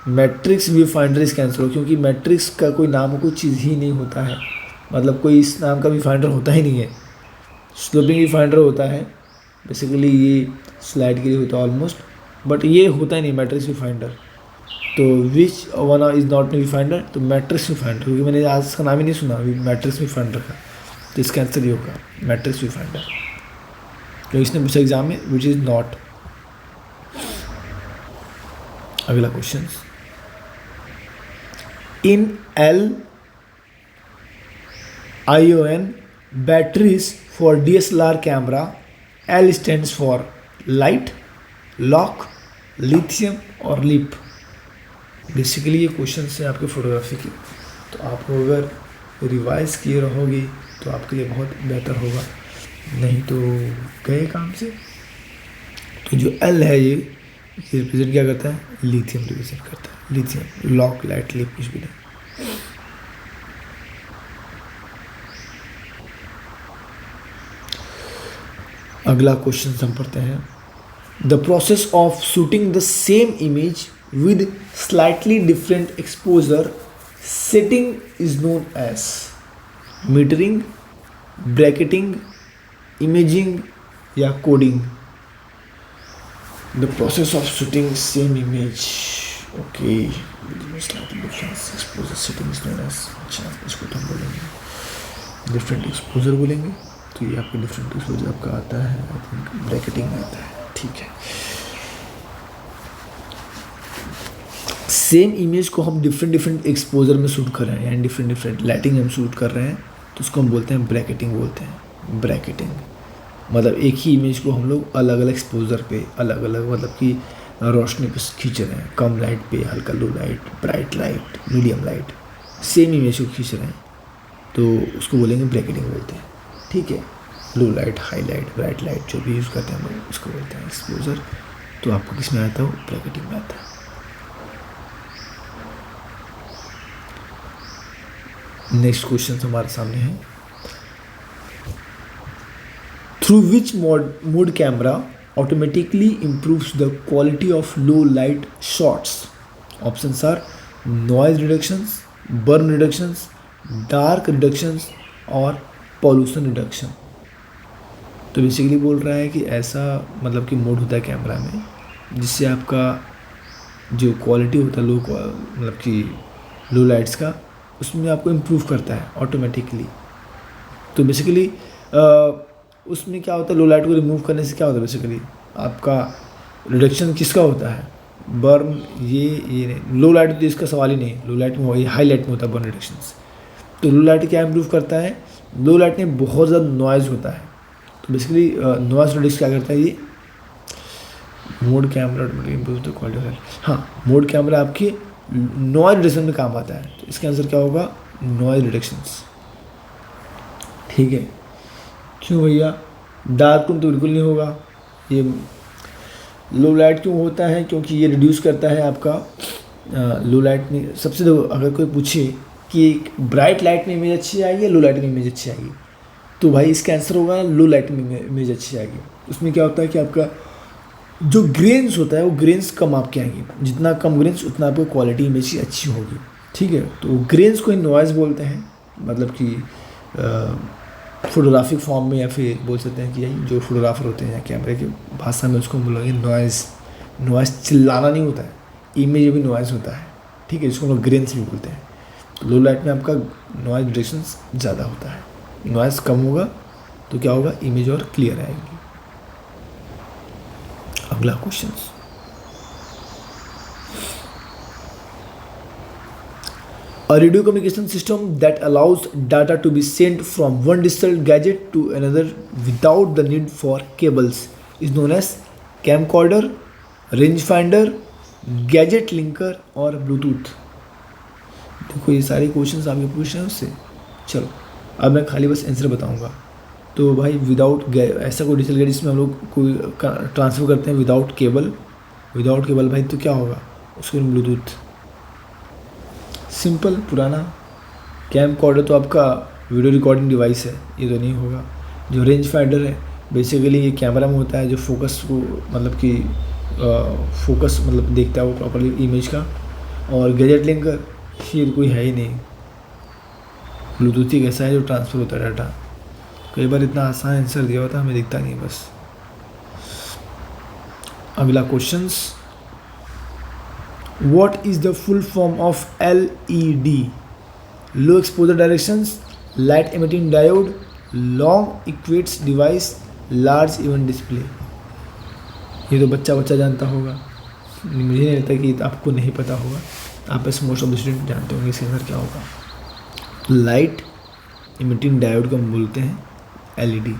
मैट्रिक्स व्यू फाइंडर इसका आंसर होगा, क्योंकि मैट्रिक्स का कोई नाम कोई चीज़ ही नहीं होता है, मतलब कोई इस नाम का व्यू फाइंडर होता ही नहीं है। स्लोपिंग व्यू फाइंडर होता है, बेसिकली ये स्लाइड के लिए होता है ऑलमोस्ट, बट ये होता ही नहीं मैट्रिक्स व्यू फाइंडर। तो which one is not viewfinder, तो मैट्रिक्स व्यू फाइंडर, क्योंकि मैंने आज इसका नाम ही नहीं सुना मैट्रिक्स व्यू फाइंडर का, तो इसका आंसर ये होगा मैट्रिक्स व्यू फाइंडर। तो इसने पूछा एग्जाम में विच इज़ नॉट। अगला question, in LION batteries for DSLR camera, L stands for light, lock, lithium और लीप। बेसिकली ये क्वेश्चन है आपके फोटोग्राफी के, तो आप अगर रिवाइज किए रहोगे तो आपके लिए बहुत बेहतर होगा, नहीं तो गए काम से। तो जो L है ये रिप्रेजेंट क्या करता है? लिथियम रिप्रेजेंट करता है, लिथियम, लॉक, लाइट, लीप कुछ भी नहीं। अगला क्वेश्चन हम पढ़ते हैं, the process of shooting the same image with slightly different exposure setting is known as metering, bracketing, imaging या coding. The process of shooting same image, okay, slightly different exposure setting is known as, अच्छा इसको तो हम बोलेंगे डिफरेंट एक्सपोजर बोलेंगे। तो ये आपका डिफरेंट एक्सपोजर आपका आता है, आई थिंक ब्रैकेटिंग में आता है। ठीक है, सेम इमेज को हम डिफरेंट एक्सपोजर में शूट कर रहे हैं, यानी डिफरेंट लाइटिंग हम शूट कर रहे हैं, तो उसको हम बोलते हैं ब्रैकेटिंग बोलते हैं। ब्रैकेटिंग मतलब एक ही इमेज को हम लोग अलग अलग एक्सपोजर पे अलग अलग, मतलब कि रोशनी पे खींच रहे हैं, कम लाइट पे, हल्का लो light, bright light, medium light, same image को खींच रहे हैं, तो उसको बोलेंगे ब्रैकेटिंग बोलते हैं। ठीक है, लो light, high light, bright light जो भी यूज़ करते हैं हम लोग उसको बोलते हैं एक्सपोजर। तो आपको किस में आता है? ब्रैकेटिंग में आता है। नेक्स्ट क्वेश्चन हमारे सामने है, through which mode camera automatically improves the quality of low light shots. Options are noise reductions, burn reductions, dark reductions और pollution reduction. तो बेसिकली बोल रहा है कि ऐसा मतलब कि मोड होता है कैमरा में जिससे आपका जो क्वालिटी होता है लो मतलब कि लो लाइट्स का उसमें आपको इम्प्रूव करता है ऑटोमेटिकली. तो बेसिकली उसमें क्या होता है, लो लाइट को रिमूव करने से क्या होता है बेसिकली आपका रिडक्शन किसका होता है, बर्न. ये नहीं, लो लाइट तो इसका सवाल ही नहीं, लो लाइट में ये हाई लाइट में होता है बर्न रिडक्शंस. तो लो लाइट क्या इम्प्रूव करता है, लो लाइट में बहुत ज़्यादा नॉइज़ होता है तो बेसिकली नॉइज़ रिडक्शन क्या करता है, ये mode camera improve the quality of light. हाँ, मोड कैमरा आपकी नॉइज़ रिडक्शन में काम आता है. तो इसका आंसर क्या होगा, नॉइज़ रिडक्शंस. ठीक है, क्यों भैया, डार्क रूम तो बिल्कुल नहीं होगा. ये लो लाइट क्यों होता है, क्योंकि ये रिड्यूस करता है आपका लो लाइट में. सबसे अगर कोई पूछे कि ब्राइट लाइट में इमेज अच्छी आएगी या लो लाइट में इमेज अच्छी आएगी, तो भाई इसका आंसर होगा लो लाइट में इमेज अच्छी आएगी. उसमें क्या होता है कि आपका जो ग्रेन्स होता है वो ग्रेन्स कम आपके आएंगे, जितना कम ग्रेन्स उतना आपको क्वालिटी इमेज की अच्छी होगी. ठीक है, तो ग्रेन्स को ही नॉइज़ बोलते हैं, मतलब कि फोटोग्राफिक फॉर्म में, या फिर बोल सकते हैं कि यही जो फोटोग्राफर होते हैं या कैमरे की भाषा में उसको बोलेंगे नॉइज़. नॉइज़ चिल्लाना नहीं होता है, इमेज भी नॉइज़ होता है. ठीक है, जिसको हम लोग ग्रेन्स भी बोलते हैं. तो लो लाइट में आपका नॉइज़ रिडक्शन ज़्यादा होता है, नॉइज़ कम होगा तो क्या होगा, इमेज और क्लियर आएगी. अगला question, a radio communication system that allows data to be sent from one digital gadget to another without the need for cables is known as camcorder, rangefinder, gadget linker और ब्लूटूथ. देखो ये सारे क्वेश्चंस आपके पूछ रहे हैं उससे. चलो अब मैं खाली बस आंसर बताऊंगा. तो भाई विदाउट ऐसा कोई डिजिटल गैजेट जिसमें हम लोग कोई ट्रांसफ़र करते हैं विदाउट केबल भाई, तो क्या होगा उसको ब्लूटूथ. सिंपल पुराना. कैम कॉर्डर तो आपका वीडियो रिकॉर्डिंग डिवाइस है, ये तो नहीं होगा. जो रेंज फाइंडर है बेसिकली ये कैमरा में होता है जो फोकस को मतलब कि फोकस मतलब देखता है वो प्रॉपर्ली इमेज का. और गैजेट लिंकर ये कोई है ही नहीं. ब्लूटूथ ही कैसा है जो ट्रांसफ़र होता है डाटा. कई बार इतना आसान आंसर दिया होता हमें दिखता नहीं बस. अगला questions, what is the full form of LED? Low exposure directions, light emitting diode, long equates device, large event display. ये तो बच्चा जानता होगा, मुझे नहीं लगता कि आपको नहीं पता होगा. आप ऐसे मोस्ट ऑफ द स्टूडेंट जानते होंगे इसके अंदर क्या होगा. लाइट इमिटिंग डायोड को हम बोलते हैं LED.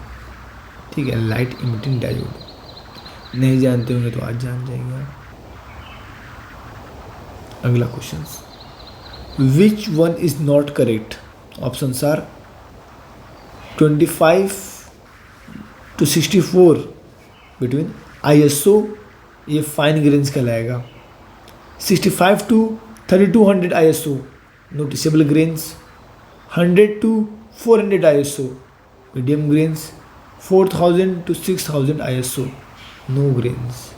ठीक है, लाइट इमिटिंग डायोड. नहीं जानते होंगे तो आज जान जाएंगे आप. अगला question, which one is not correct. Options are 25 to 64 between ISO, ये फाइन ग्रेन्स कहलाएगा. 65 to 3200 ISO noticeable grains. 100 to 400 ISO medium grains. 4000 to 6000 ISO no grains.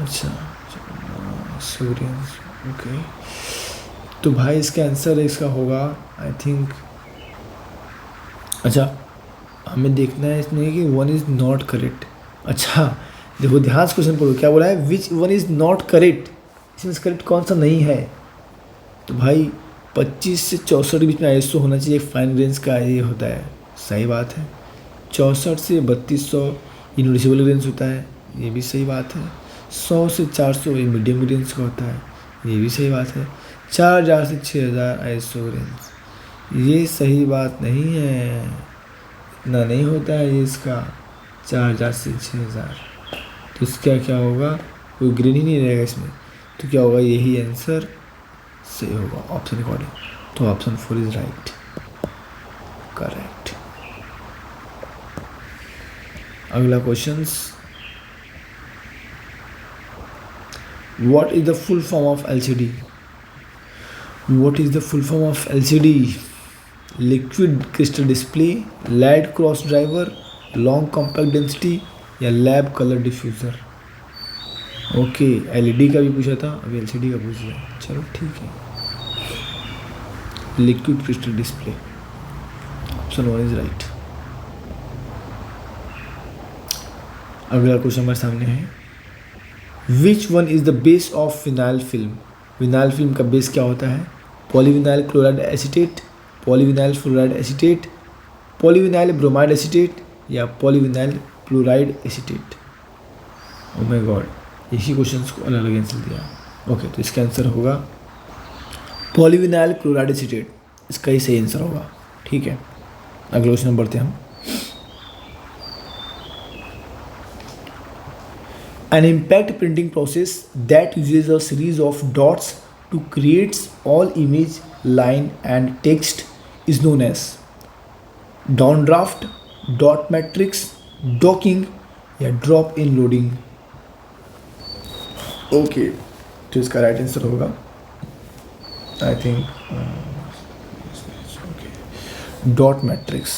अच्छा ओके, तो भाई इसका आंसर इसका होगा आई थिंक. अच्छा हमें देखना है इसमें कि वन इज़ नॉट करेक्ट. अच्छा देखो ध्यान से क्वेश्चन पढ़ो, क्या बोला है, which one is not correct. इसमें करेक्ट कौन सा नहीं है. तो भाई 25 से 64 के बीच में ISO होना चाहिए, फाइन रेंज का ये होता है. सही बात है. 64 से 3200 ये नोटिसेबल रेंज होता है, ये भी सही बात है. 100 से 400 ये मीडियम रेंज का होता है, ये भी सही बात है. 4000 से 6000 ISO रेंज, ये सही बात नहीं है, इतना नहीं होता है ये इसका. 4000 से 6000, तो इसका क्या होगा, कोई ग्रीन ही नहीं रहेगा इसमें. तो क्या होगा, यही आंसर सही होगा ऑप्शन अकॉर्डिंग. तो ऑप्शन 4 इज राइट, करेक्ट. अगला questions, what is the full form of LCD? What is the full form of LCD? Liquid crystal display, light cross driver, long compact density, या lab colour diffuser? Okay, LED का भी पूछा था, अभी एलसीडी का पूछ लिया, चलो ठीक है। Liquid crystal display, option 1 is right. अगला क्वेश्चन हमारे सामने है, which one is the base of vinyl film? Vinyl film का बेस क्या होता है? Polyvinyl chloride acetate, polyvinyl fluoride acetate, polyvinyl bromide acetate या polyvinyl chloride acetate? Oh my god, इसी क्वेश्चन को अलग अलग आंसर दिया। ओके, तो इसका आंसर होगा पॉलीविनाइल क्लोराइड एसीटेट, इसका ही सही आंसर होगा। ठीक है, अगले क्वेश्चन बढ़ते हैं हम। An impact printing process that uses a series of dots to create all image, line and text is known as downdraft, dot matrix, docking या drop in loading? ओके, तो इसका राइट आंसर होगा I think dot matrix.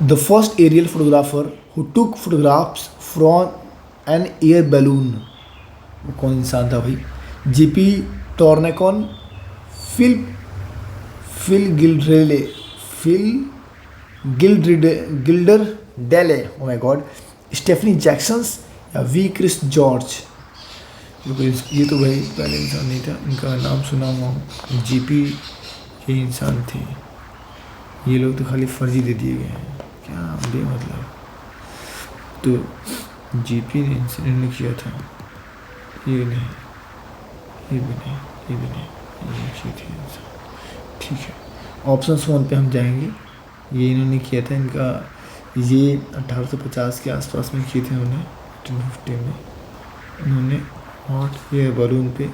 The first aerial photographer who took photographs from an air balloon, वो कौन इंसान था भाई? जीपी टॉर्नेकॉन, फिल गिल्डर डेले, oh my god, Stephanie Jacksons या वी क्रिस जॉर्ज? ये तो भाई पहले इंसान नहीं था, इनका नाम सुना हुआ। जीपी ये इंसान थे, ये लोग तो खाली फर्जी दे दिए गए हैं, क्या बेमतलब। तो जीपी ने इंसिडेंट ने किया था, ये नहीं, ये भी नहीं, ये भी नहीं, ये की थी इंसान। ठीक है, ऑप्शन 1 पे हम जाएंगे। ये इन्होंने किया था, इनका ये 1850 के आसपास में किए थे उन्होंने, 1850 में उन्होंने हॉट एयर बलून पे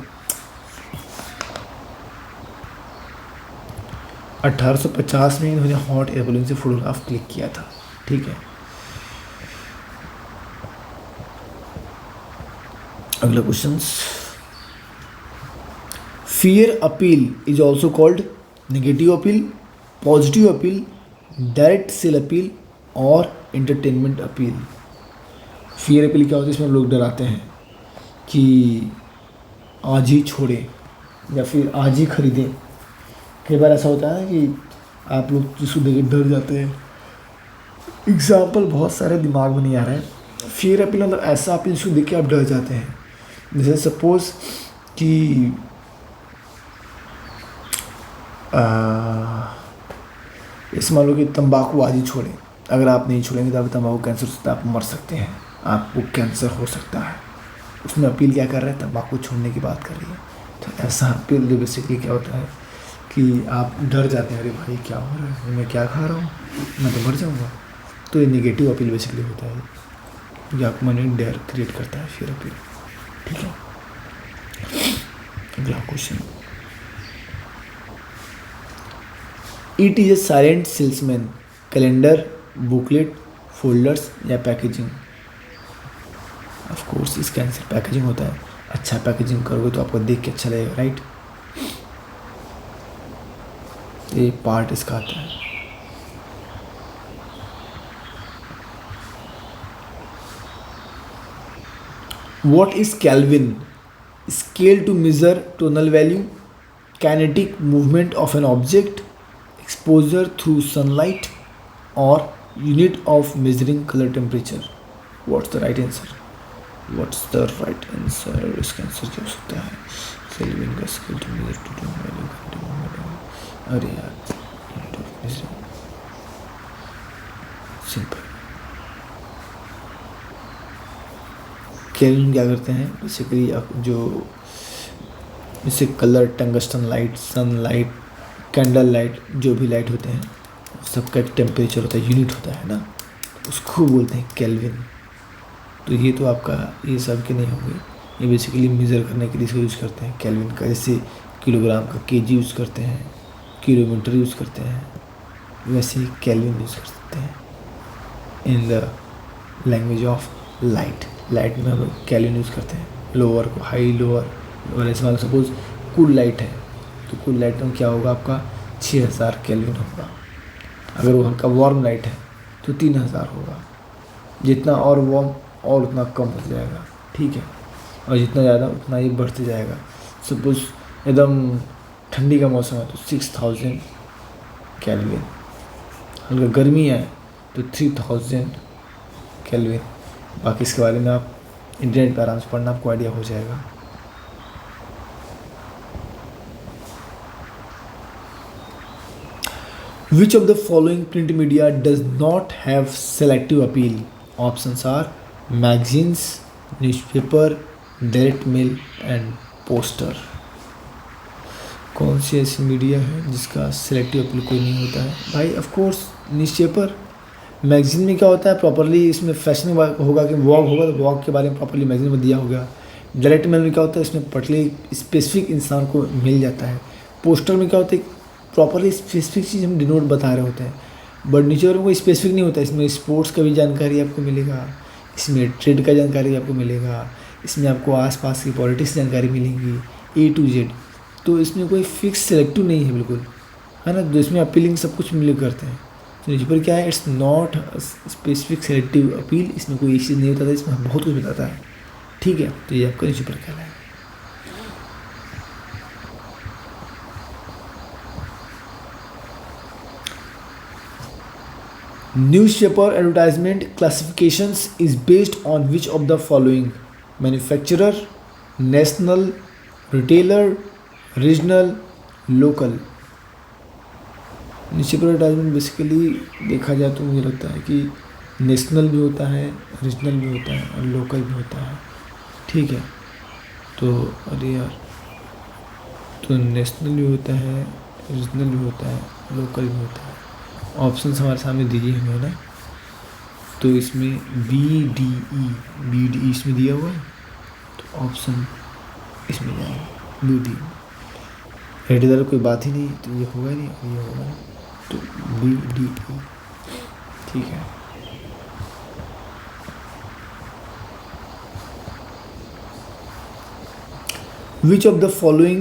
1850 में इन्होंने हॉट एयर बलून से फोटोग्राफ क्लिक किया था। ठीक है, अगला question, fear appeal is also called negative appeal, positive appeal, direct sale appeal और एंटरटेनमेंट अपील? फियर अपील क्या होता है? इसमें लोग डराते हैं कि आज ही छोड़ें या फिर आज ही खरीदें। कई बार ऐसा होता है कि आप लोग जिसको देख के डर जाते हैं। एग्जाम्पल बहुत सारे दिमाग में नहीं आ रहा है। फियर अपील मतलब ऐसा अपील जिसको देख के आप डर जाते हैं। जैसे सपोज कि इस मान लो कि तंबाकू आज ही छोड़ें, अगर आप नहीं छोड़ेंगे तो आप तंबाकू कैंसर से आप मर सकते हैं, आपको कैंसर हो सकता है। उसमें अपील क्या कर रहा है? तंबाकू छोड़ने की बात कर रही है। तो ऐसा अपील जो बेसिकली क्या होता है कि आप डर जाते हैं, अरे भाई क्या हो रहा है, मैं क्या खा रहा हूँ, मैं तो मर जाऊँगा। तो ये नेगेटिव अपील बेसिकली होता है, ये आपको मन में डर क्रिएट करता है, फियर अपील। ठीक है, अगला question, it is a silent salesman, calendar, booklet, folders या पैकेजिंग? ऑफ कोर्स इसका आंसर पैकेजिंग होता है। अच्छा पैकेजिंग करोगे तो आपको देख के अच्छा लगेगा, राइट? ये पार्ट इसका आता है। What is Kelvin? Scale to measure tonal value, kinetic movement of an object, exposure through sunlight, or unit of measuring color temperature? What's the right answer? What's the right answer? इसका आंसर क्या हो सकता है? केल्विन का scale to measure tonal value, kinetic movement. अरे यार, unit of measuring, simple. Kelvin क्या करते हैं बेसिकली, जो जैसे colour, tungsten light, sun light, candle light, जो भी लाइट होते हैं सबका एक टेम्परेचर होता है, यूनिट होता है ना, उसको बोलते हैं केल्विन। तो ये तो आपका ये सब के नहीं होंगे, ये बेसिकली मेज़र करने के लिए इसको यूज़ करते हैं केल्विन का। जैसे किलोग्राम का केजी यूज़ करते हैं, किलोमीटर यूज़ करते हैं, वैसे ही केल्विन यूज़ कर सकते हैं in the language of light. Light में हम लोग केल्विन यूज़ करते हैं, लोअर को हाई, लोअर और ऐसे मान सपोज कूल लाइट है, तो कूल लाइट में क्या होगा आपका 6000 केल्विन होगा। अगर वो हल्का वार्म लाइट है तो 3000 होगा। जितना और वार्म और उतना कम हो जाएगा, ठीक है, और जितना ज़्यादा उतना ये बढ़ते जाएगा। सपोज एकदम ठंडी का मौसम है तो 6000 केल्विन, हल्का गर्मी है तो 3000 केल्विन। बाकी इसके बारे में आप इंटरनेट पर आराम से पढ़ना, आपको आइडिया हो जाएगा। Which of the following print media does not have selective appeal? Options are magazines, newspaper, direct mail and poster. कौन सी ऐसी मीडिया है जिसका सेलेक्टिव अपील कोई नहीं होता है? भाई ऑफ कोर्स न्यूज़पेपर। मैगजीन में क्या होता है, प्रॉपरली इसमें फैशन होगा कि वॉक होगा तो वॉक के बारे में प्रॉपरली मैगजीन में दिया होगा। डायरेक्ट मेल में क्या होता है, इसमें पर्टिकुलरली स्पेसिफिक इंसान को मिल जाता है। पोस्टर में क्या होता है, प्रॉपरली स्पेसिफिक चीज़ हम डिनोट बता रहे होते हैं। बट न्यूज़पेपर में कोई स्पेसिफिक नहीं होता, इसमें स्पोर्ट्स का भी जानकारी आपको मिलेगा, इसमें ट्रेड का जानकारी आपको मिलेगा, इसमें आपको आसपास की पॉलिटिक्स जानकारी मिलेंगी A to Z। तो इसमें कोई फिक्स सेलेक्टिव नहीं है बिल्कुल, है ना, तो इसमें अपीलिंग सब कुछ मिल करते हैं। तो न्यूज़पेपर क्या है, it's not specific selective appeal, इसमें कोई एक चीज़ नहीं होता था, इसमें बहुत कुछ बताता है, ठीक है। तो ये आपका न्यूज़पेपर कहलाएगा। Newspaper advertisement classifications is based on which of the following? Manufacturer, national, retailer, regional, local. Newspaper advertisement basically देखा जाए तो मुझे लगता है कि नेशनल भी होता है, रीजनल भी होता है और लोकल भी होता है, ठीक है। तो अरे यार, तो नेशनल भी होता है, रीजनल भी होता है, लोकल भी होता है। ऑप्शंस हमारे सामने दीजिए हमें ना, तो इसमें BDE इसमें दिया हुआ है, तो ऑप्शन इसमें जाएगा BDE। रेडिडर कोई बात ही नहीं, तो ये होगा नहीं, ये होगा, तो BDE, ठीक है। Which of the following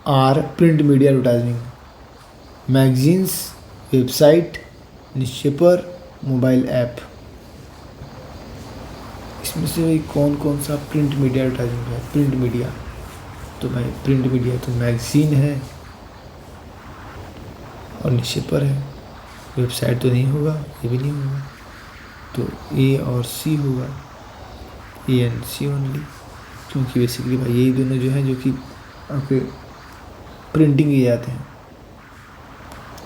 are print media advertising? Magazines, website, newspaper, mobile app. इसमें से भाई कौन कौन सा प्रिंट मीडिया एडवर्टाइजिंग है? प्रिंट मीडिया, तो भाई प्रिंट मीडिया तो मैगजीन है और न्यूज़पेपर है। वेबसाइट तो नहीं होगा, ये भी नहीं होगा, तो A और C होगा, A and C ओनली, क्योंकि बेसिकली भाई यही दोनों जो हैं जो कि आपके प्रिंटिंग किए जाते हैं।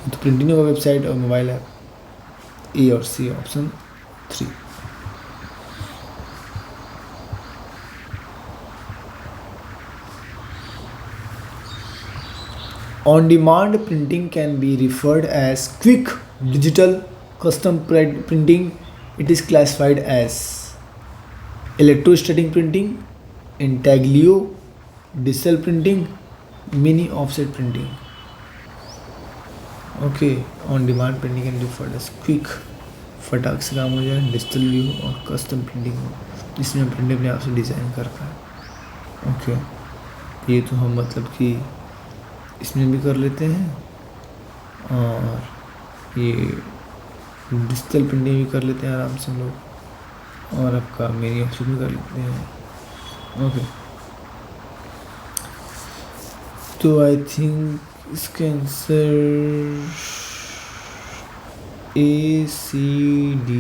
तो प्रिंटिंग होगा वेबसाइट और मोबाइल ऐप, A और C, option 3। On demand printing can be referred as quick digital custom printing. It is classified as electrostatic printing, intaglio, digital printing, mini offset printing. Okay, on demand printing and referred as quick, फटाक से काम हो जाए, डिजिटल व्यू और कस्टम प्रिंटिंग हो, जिसमें प्रिंट अपने आप से डिज़ाइन करता है। ओके, ये तो हम मतलब कि इसमें भी कर लेते हैं और ये डिजिटल प्रिंटिंग भी कर लेते हैं आराम से हम लोग, और आपका मेरी ऑप्शन भी कर लेते हैं। ओके, तो आई थिंक इसका आंसर ACD,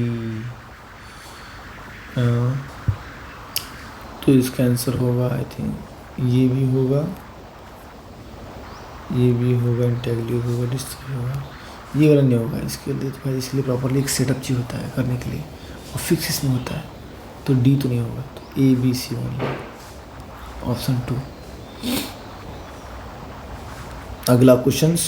तो इसका आंसर होगा आई थिंक ये भी होगा, ये भी होगा, इंटेग्रिटी होगा, डिजिटल होगा, ये वाला नहीं होगा इसके लिए। तो भाई इसके लिए प्रॉपरली एक सेटअप चाहिए होता है करने के लिए, और फिक्स इसमें होता है, तो D तो नहीं होगा, तो ABC ओनली, ऑप्शन 2। अगला questions,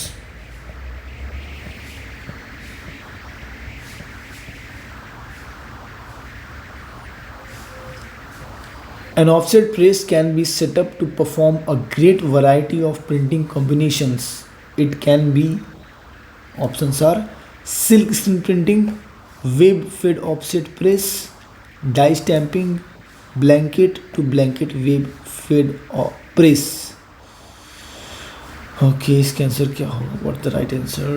an offset press can be set up to perform a great variety of printing combinations. It can be, options are silk screen printing, web fed offset press, die stamping, blanket to blanket web fed press. Okay, इसका आंसर क्या होगा? What the right answer?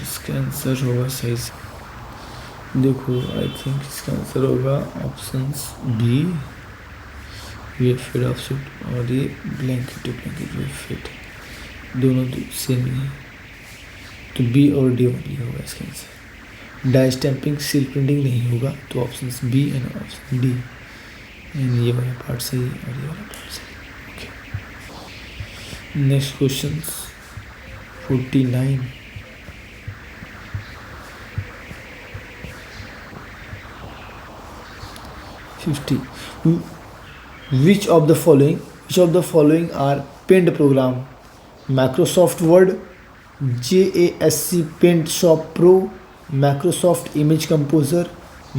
इसका आंसर होगा सही से देखो, आई थिंक इसका आंसर होगा ऑप्शन बी, ये फिट ऑफ सूट और ये ब्लैंकेट टू ब्लैंकेट ये फिट, दोनों सेम ही है, तो बी और डी ओनली होगा इसका answer. Die stamping seal printing नहीं होगा, तो option B and option D, and ये वाला पार्ट सही और ये वाला पार्ट सही। Next question 49। Which of the following are paint program? Microsoft Word, JASC Paint Shop Pro, Microsoft Image Composer,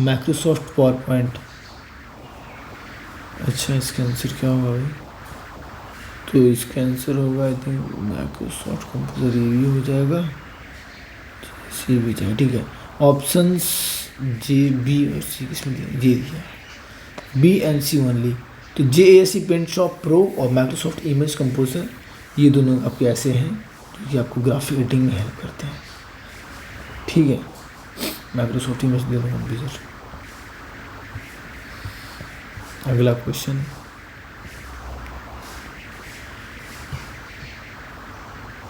Microsoft PowerPoint। अच्छा, इसका आंसर क्या होगा भाई? तो इसका आंसर होगा आई थिंक माइक्रोसॉफ्ट कंपोजर, ये भी हो जाएगा, सी भी जाएगा। ठीक है, ऑप्शंस जे, बी और सी किसमें दिया? जे दिया, बी एंड सी ओनली। तो JASC पेंट शॉप प्रो और माइक्रोसॉफ्ट इमेज कंपोजर, ये दोनों आपके ऐसे हैं जो आपको ग्राफिक एडिटिंग में हेल्प करते हैं। ठीक है, माइक्रोसॉफ्ट इमेज दे दूँगा कंपोजर। अगला question,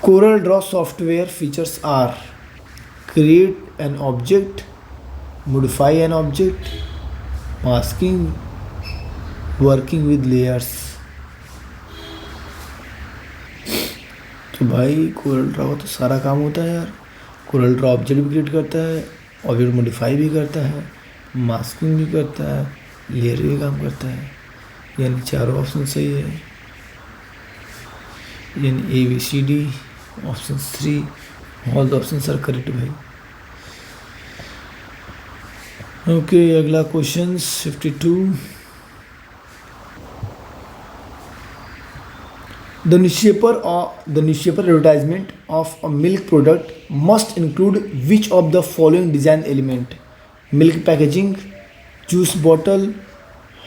Corel Draw software features are create an object, modify an object, masking, working with layers। तो भाई कोरल ड्रॉ तो सारा काम होता है यार। कोरल ड्रॉ ऑब्जेक्ट भी क्रिएट करता है, ऑब्जेक्ट मॉडिफाई भी करता है, मास्किंग भी करता है, लेयर भी काम करता है, यानी चारों ऑप्शन सही है, यानी ABCD option 3 all the options are correct भाई। ओके, अगला question 52। The newspaper advertisement of a milk product must include which of the following design element? Milk packaging, juice bottle,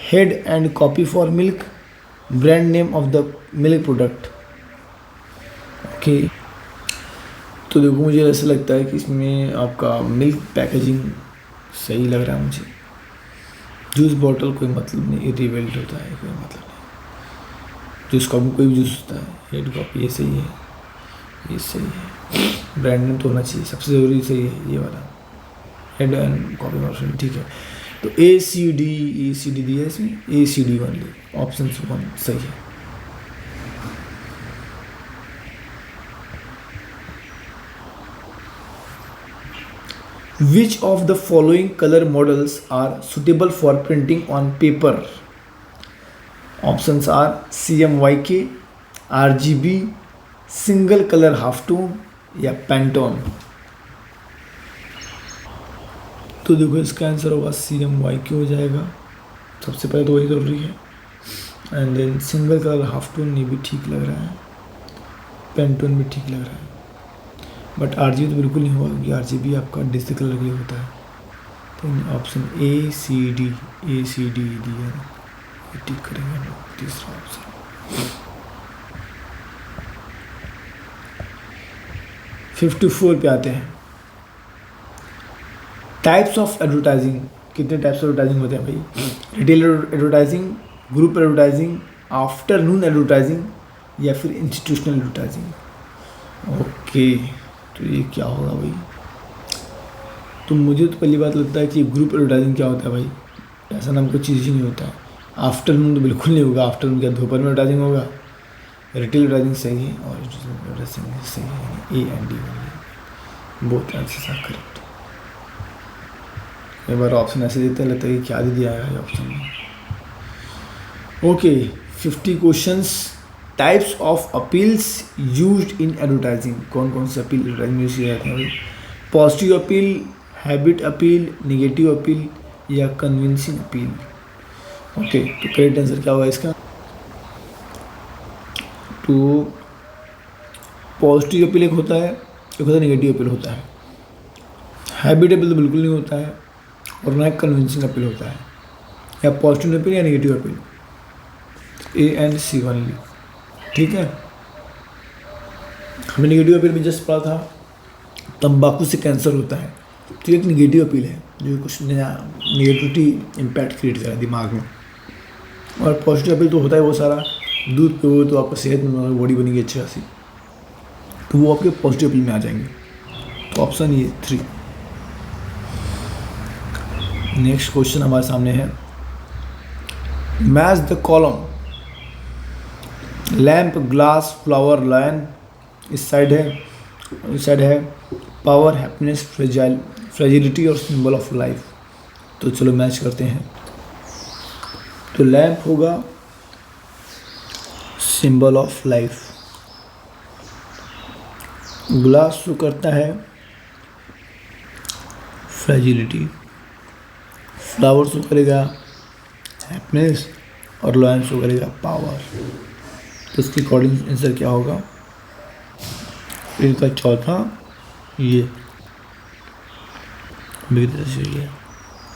head and copy for milk, brand name of the milk product। Okay, तो देखो मुझे ऐसा लगता है कि इसमें आपका मिल्क पैकेजिंग सही लग रहा है मुझे। जूस बॉटल कोई मतलब नहीं, इरिवेल्ट होता है, कोई मतलब नहीं। जूस कॉपी कोई भी जूस होता है, हेड कॉपी ये सही है, ये सही है। ब्रांड नेम तो होना चाहिए, सबसे ज़रूरी सही है ये वाला, हेड एंड कॉपी ऑप्शन। ठीक है, तो ACD दिया है इसमें, ACD ओनली, ऑप्शन 1 सही है। Which of the following color models are suitable for printing on paper? Options are CMYK, RGB, single color halftone या Pantone। तो देखो इसका आंसर होगा CMYK हो जाएगा, सबसे पहले तो वही ज़रूरी है, एंड देन सिंगल कलर हाफ्टोन ये भी ठीक लग रहा है, पेंटोन भी ठीक लग रहा है, बट RGB तो बिल्कुल नहीं होगा क्योंकि RGB आपका डिजिटल कलर के लिए होता है। तो ऑप्शन ACD दिया है, ये ठीक करेंगे हम लोग। तीसरा ऑप्शन 54 पे आते हैं। टाइप्स ऑफ एडवर्टाइजिंग, कितने टाइप्स ऑफ एडवर्टाइजिंग होते हैं भाई? Retail advertising, group advertising, afternoon advertising या फिर इंस्टीट्यूशनल एडवर्टाइजिंग। ओके, तो ये क्या होगा भाई? तो मुझे तो पहली बात लगता है कि ग्रुप एडवर्टाइजिंग क्या होता है भाई? ऐसा नाम कोई चीज़ ही नहीं होता है। आफ्टरनून तो बिल्कुल नहीं होगा, आफ्टरनून क्या दोपहर में एडवर्टाइजिंग होगा? रिटेल एडवर्टाइजिंग सही है और एडवर्टाइजिंग सही है, A and D both answers are correct. एक बार ऑप्शन ऐसे देते हैं, लगता है कि क्या दे दिया है ऑप्शन में। Okay, 50 questions. Types of appeals used in advertising, कौन कौन से अपील एडवर्टाइजिंग यूज किए जाते हैं भाई? Positive appeal, habit appeal, negative appeal या कन्विंसिंग अपील। ओके, तो करेक्ट आंसर क्या होगा इसका? तो पॉजिटिव अपील एक होता है, एक होता है निगेटिव अपील होता है। हैबिट अपील तो बिल्कुल नहीं होता है और ना कन्विंसिंग अपील होता है। या पॉजिटिव अपील या negative appeal, A and C only. ठीक है। हमने नेगेटिव अपील में जस्ट पढ़ा था तंबाकू से कैंसर होता है, तो एक नेगेटिव अपील है जो कुछ नया नेगेटिविटी इम्पैक्ट क्रिएट कर रहा है दिमाग में। और पॉजिटिव अपील तो होता है वो सारा, दूध पियो तो आपका सेहत में बॉडी बनेगी अच्छी खासी, तो वो आपके पॉजिटिव अपील में आ जाएंगे। तो ऑप्शन ये 3। नेक्स्ट क्वेश्चन हमारे सामने है, match the column. Lamp, glass, flower, lion इस साइड है पावर, हैप्पीनेस, फ्रेजिलिटी और सिंबल ऑफ लाइफ। तो चलो मैच करते हैं। तो लैम्प होगा symbol of life, glass show करता है फ्रेजिलिटी, फ्लावर शो करेगा हैप्पीनेस और लायन शो करेगा पावर। तो इसके अकॉर्डिंग आंसर क्या होगा? इनका चौथा ये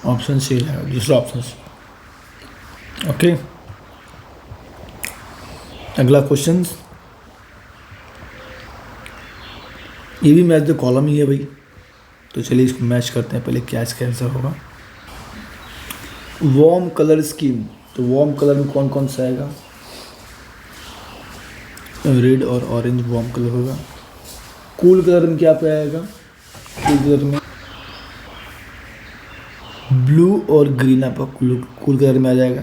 ऑप्शन सी है, दूसरा ऑप्शन सी। ओके, अगला क्वेश्चन, ये भी मैच द कॉलम ही है भाई। तो चलिए इसको मैच करते हैं। पहले क्या इसका आंसर होगा? Warm colour scheme. तो वार्म कलर में कौन कौन सा आएगा? रेड और ऑरेंज वार्म कलर होगा। कूल कलर में क्या पे आएगा? कूल कलर में ब्लू और ग्रीन आपका कूल कलर में आ जाएगा।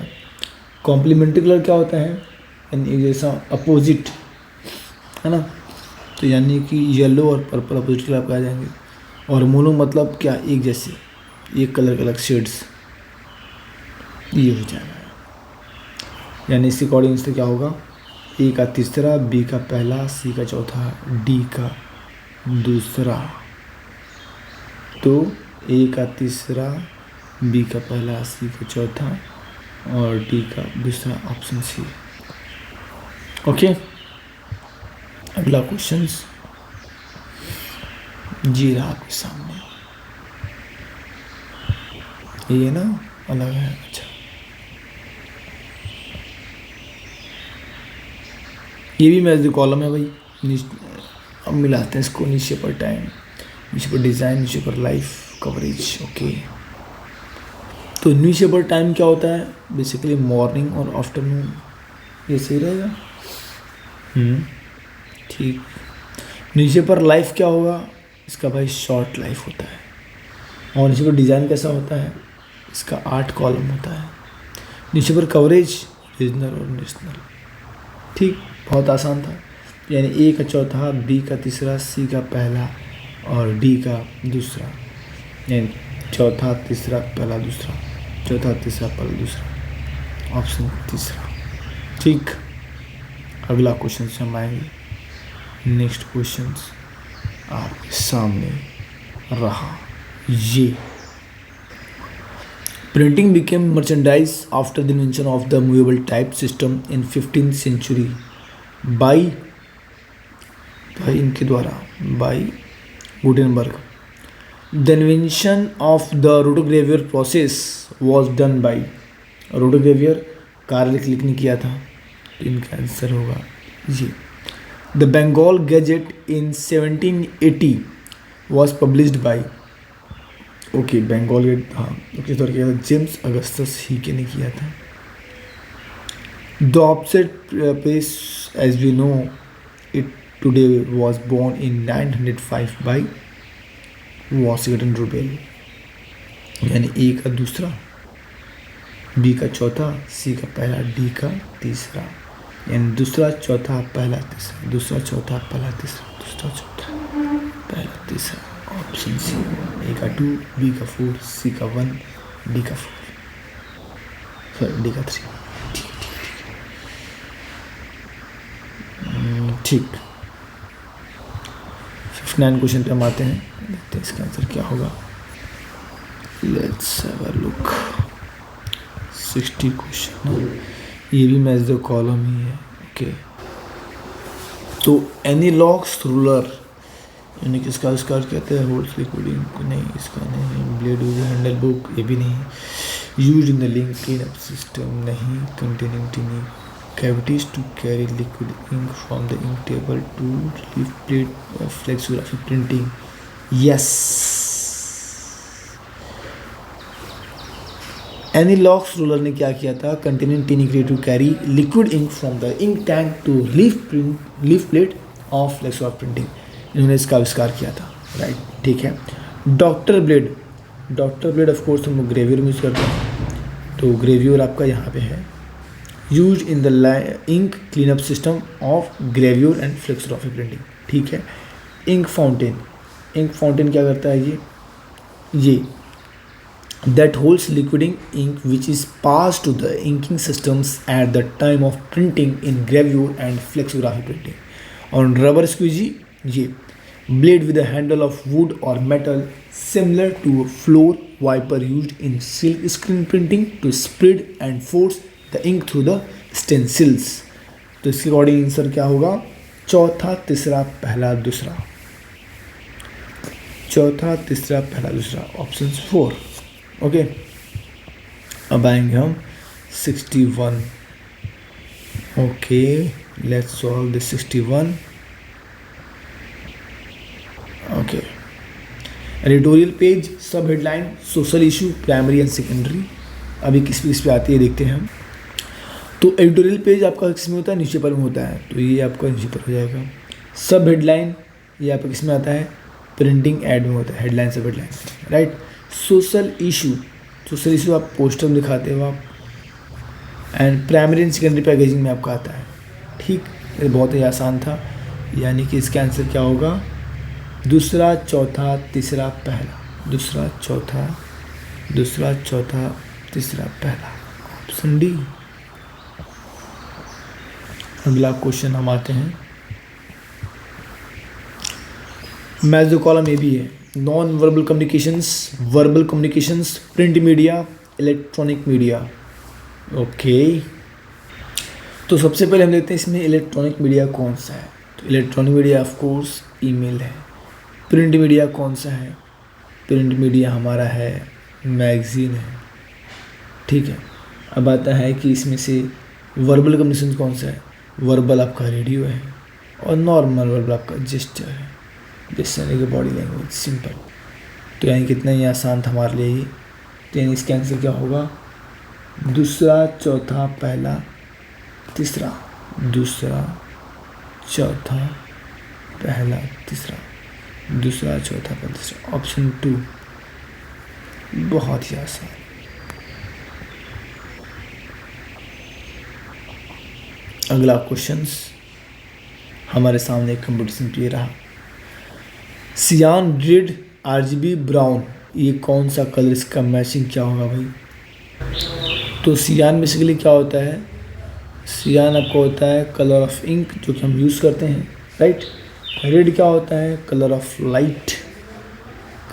कॉम्प्लीमेंट्री कलर क्या होता है? यानी एक जैसा अपोजिट है ना, तो यानी कि येलो और पर्पल अपोजिट कलर पे आ जाएंगे। और मोनो मतलब क्या? एक जैसे, एक कलर के अलग शेड्स, ये हो जाएगा। यानी इसके अकॉर्डिंग से क्या होगा? ए का तीसरा, बी का पहला, सी का चौथा, डी का दूसरा। तो ए का तीसरा, बी का पहला, सी का चौथा और डी का दूसरा, ऑप्शन सी। ओके, अगला क्वेश्चन जी रहा आपके सामने, ये ना अलग है। अच्छा, ये भी मैच द कॉलम है भाई। अब मिलाते हैं इसको, नीचे पर टाइम, नीचे पर डिज़ाइन, नीचे पर लाइफ कवरेज। ओके, तो नीचे पर टाइम क्या होता है? बेसिकली मॉर्निंग और आफ्टरनून, ये सही रहेगा। ठीक। नीचे पर लाइफ क्या होगा? इसका भाई शॉर्ट लाइफ होता है। और नीचे पर डिज़ाइन कैसा होता है? इसका 8 कॉलम होता है। नीचे पर कवरेज रीजनल और नेशनल। ठीक, बहुत आसान था। यानी ए का चौथा, बी का तीसरा, सी का पहला और डी का दूसरा। यानी चौथा, तीसरा, पहला, दूसरा, चौथा, तीसरा, पहला, दूसरा, ऑप्शन तीसरा। ठीक, अगला क्वेश्चन से हम आएंगे। नेक्स्ट क्वेश्चन आपके सामने रहा ये, printing became merchandise after the invention of the movable type system in 15th century by इनके द्वारा, by Gutenberg. The invention of the rotogravure process was done by, rotogravure कार्य लिखने किया था। इनका आंसर होगा ये। The Bengal gazette in 1780 was published by, okay Bengal gate, हाँ ओके सॉरी, किया था जेम्स अगस्टस हीके ने किया था। The offset page as we know it today was born in 905 by Washington Rubel. यानी ए का दूसरा, बी का चौथा, सी का पहला, डी का तीसरा। यानी दूसरा, चौथा, पहला, तीसरा, दूसरा, चौथा, पहला, तीसरा, दूसरा, चौथा, पहला, तीसरा, ऑप्शन सी। ए का 2, बी का 4, सी का 1, डी का 4, सॉरी डी का 3। ठीक, 59 क्वेश्चन पे हम आते हैं, देखते हैं इसका आंसर क्या होगा। Let's have a look. 60 question, ये भी मैच द कॉलम ही है। ओके, तो एनीलॉग्स रूलर यानी कि इसका आविष्कार कहते हैं होल्स लिक्विडिंग, नहीं इसका नहीं। ब्लेड यूज हैंडल बुक, ये भी नहीं। Use in the link clean up system, नहीं। Containing tiny, cavities to carry liquid ink from the ink table to relief plate of flexographic printing. Yes. Anilox roller ने क्या किया था, containing tiny cray to carry liquid ink from the ink tank to leaf plate of flexograph printing, इन्होंने इसका आविष्कार किया था, राइट, ठीक है। डॉक्टर ब्लेड ऑफ कोर्स हम लोग ग्रेवियर में यूज़ करते हैं, तो ग्रेवियर आपका यहाँ पे है, use in the ink cleanup system of gravure and flexography printing, ठीक है। इंक फाउंटेन क्या करता है, ये that holds liquid ink which is passed to the inking systems at the time of printing in gravure and flexography printing. और rubber squeegee, ये blade with a handle of wood or metal similar to a floor wiper used in silk screen printing to spread and force the ink through the stencils. तो इसके अकॉर्डिंग आंसर क्या होगा, चौथा तीसरा पहला दूसरा, चौथा तीसरा पहला दूसरा, ऑप्शन 4। ओके, अब आएंगे हम 61। Okay, let's solve this 61। Okay, editorial page, sub headline, social issue, primary and secondary. अभी किस पे आती है देखते हैं हम। तो एडिटोरियल पेज आपका किस में होता है, न्यूज़पेपर में होता है, तो ये आपका न्यूज़पेपर हो जाएगा। सब हेडलाइन ये आपका किस में आता है, प्रिंटिंग एड में होता है, हेडलाइन सब हेडलाइन, राइट। सोशल इशू आप पोस्टर में दिखाते हो आप, and primary and secondary packaging में आपका आता है, ठीक। ये बहुत ही आसान था, यानी कि इसका आंसर क्या होगा, दूसरा चौथा तीसरा पहला, दूसरा चौथा तीसरा पहला, ऑप्शन डी। अगला क्वेश्चन हम आते हैं, मैच जो कॉलम ए भी है, non verbal communications, verbal communications, print media, electronic media. Okay, तो सबसे पहले हम देखते हैं इसमें इलेक्ट्रॉनिक मीडिया कौन सा है। तो electronic media of course email है। प्रिंट मीडिया कौन सा है, प्रिंट मीडिया हमारा है मैगजीन है, ठीक है। अब आता है कि इसमें से वर्बल कम्युनिकेशन कौन सा है, वर्बल आपका रेडियो है, और नॉर्मल वर्बल आपका जेस्चर है, जैसे यानी कि बॉडी लैंग्वेज, सिंपल। तो यानी कितना ही आसान था हमारे लिए, तो यानी इसका आंसर क्या होगा, दूसरा चौथा पहला तीसरा, दूसरा चौथा पहला तीसरा, दूसरा चौथा पहला तीसरा, ऑप्शन 2, बहुत ही आसान। अगला क्वेश्चंस हमारे सामने एक कंपटीशन पे रहा, सियान रेड RGB ब्राउन, ये कौन सा कलर, इसका मैचिंग क्या होगा भाई। तो सियान बेसिकली क्या होता है, सियान आपको होता है कलर ऑफ इंक जो कि हम यूज़ करते हैं, राइट। रेड क्या होता है, colour of light,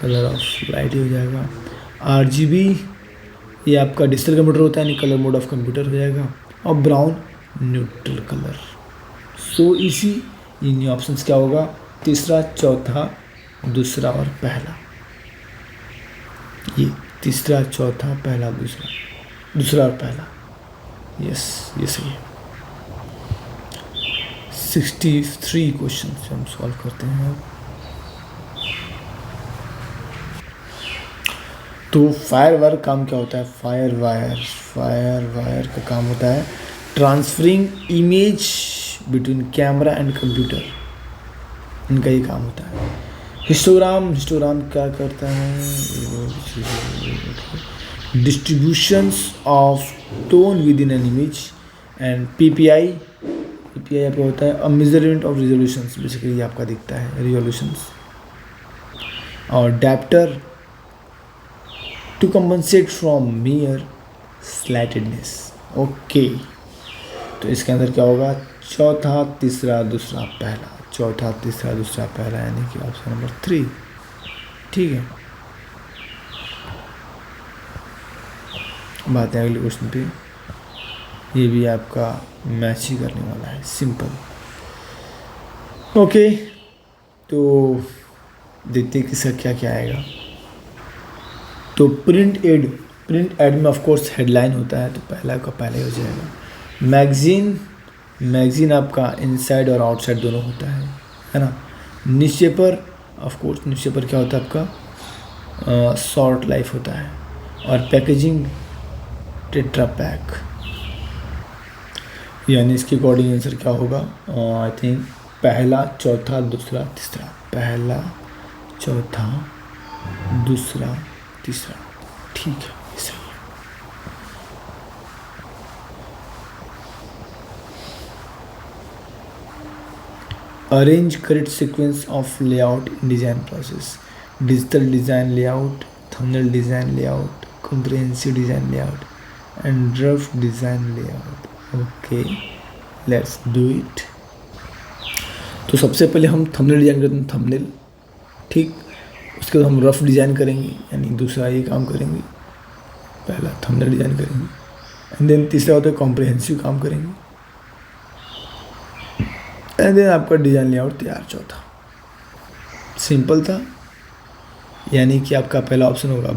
colour of light हो जाएगा। RGB ये आपका डिजिटल कंप्यूटर होता है, यानी कलर मोड ऑफ कंप्यूटर हो जाएगा, और ब्राउन न्यूट्रल कलर। सो इसी इन ऑप्शंस क्या होगा, तीसरा चौथा दूसरा और पहला, ये तीसरा चौथा पहला दूसरा, दूसरा और पहला, यस ये सही है। 63 क्वेश्चन हम सॉल्व करते हैं। तो फायर वायर काम क्या होता है, फायर वायर का काम होता है transferring image between camera and computer, इनका ये काम होता है। हिस्टोग्राम क्या करता है, distributions of tone with in an image, and PPI आपका होता है मेजरमेंट ऑफ रिजोल्यूशंस, बेसिकली आपका दिखता है रिजोल्यूशंस, और adapter to compensate from mere slatedness. Okay, तो इसके अंदर क्या होगा, चौथा तीसरा दूसरा पहला, चौथा तीसरा दूसरा पहला, यानी कि ऑप्शन नंबर 3, ठीक है। बात है अगले क्वेश्चन पे, ये भी आपका मैच ही करने वाला है, सिंपल। ओके, तो देखते हैं किसका क्या क्या आएगा। तो प्रिंट एड में ऑफ कोर्स हेडलाइन होता है, तो पहला का पहले हो जाएगा। मैगजीन मैगजीन आपका इनसाइड और आउटसाइड दोनों होता है ना। न्यूज़पेपर ऑफ कोर्स, न्यूज़पेपर क्या होता है आपका, शॉर्ट लाइफ होता है। और पैकेजिंग टेट्रा पैक, यानी इसके अकॉर्डिंग आंसर क्या होगा, आई थिंक पहला, चौथा, दूसरा, तीसरा। पहला, चौथा, दूसरा, तीसरा, ठीक है, सही है। Arrange correct sequence of layout in design process. Digital design layout, thumbnail design layout, comprehensive design layout and rough design layout. Okay, let's do it. तो सबसे पहले हम थंबनेल डिज़ाइन करते हैं, थंबनेल, ठीक। उसके बाद हम रफ डिज़ाइन करेंगे, यानी दूसरा ये काम करेंगे। पहला थंबनेल डिज़ाइन करेंगे, एंड देन तीसरा होता है कॉम्प्रिहेंसिव काम करेंगे, एंड देन आपका डिज़ाइन लेआउट तैयार। चौथा सिंपल था, यानी कि आपका पहला ऑप्शन होगा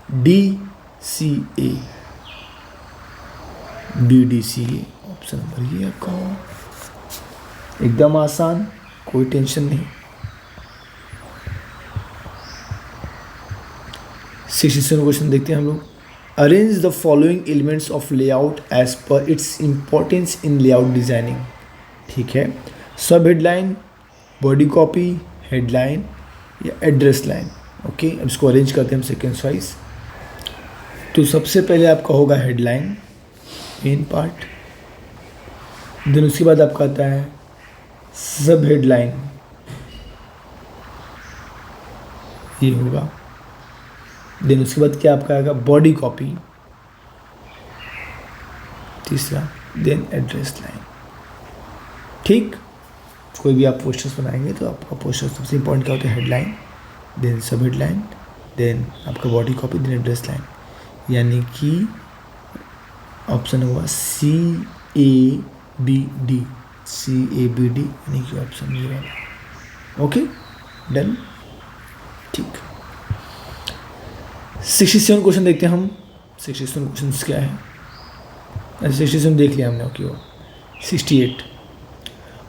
BDCA, BDCA ऑप्शन नंबर ये आपका होगा। एकदम आसान, कोई टेंशन नहीं। 67 क्वेश्चन देखते हैं हम लोग। Arrange the following elements of layout as per its importance in layout designing, ठीक है। Sub headline, body copy, headline या एड्रेस लाइन। ओके, अब इसको अरेंज करते हैं हम सीक्वेंस वाइज। तो सबसे पहले आपका होगा हेडलाइन, मेन पार्ट। देन उसके बाद आपका आता है सब हेडलाइन, ये होगा। देन उसके बाद क्या आपका आएगा, बॉडी कॉपी, तीसरा। देन एड्रेस लाइन, ठीक। कोई भी आप पोस्टर्स बनाएंगे तो आपका पोस्टर सबसे इंपॉर्टेंट क्या होता है, headline, then sub headline, then आपका body copy, then address line. यानी कि ऑप्शन होगा CABD, CABD, यानी कि ऑप्शन ये वाला। ओके, डन, ठीक। 67 क्वेश्चन देखते हैं हम। 67 क्वेश्चन क्या है, 67 देख लिया हमने। Okay, 68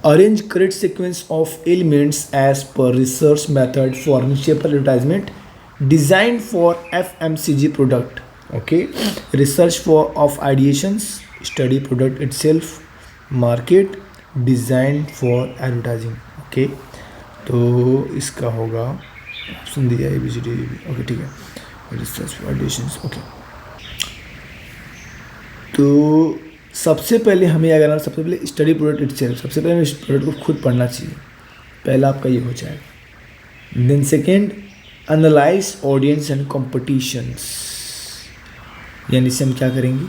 arrange correct sequence of elements as पर research method for newspaper advertisement design for FMCG product. Okay, research for of ideations, study product itself, market, design for advertising. Okay, तो इसका होगा ऑप्शन दिया है ABCD। ओके, ठीक है, रिसर्च फॉर आइडिएशंस। ओके, तो सबसे पहले हमें क्या करना है, सबसे पहले स्टडी प्रोडक्ट इटसेल्फ, सबसे पहले हमें प्रोडक्ट को खुद पढ़ना चाहिए। पहला आपका ये हो जाएगा। Then second, analyse audience and competitions, यानी से हम क्या करेंगे,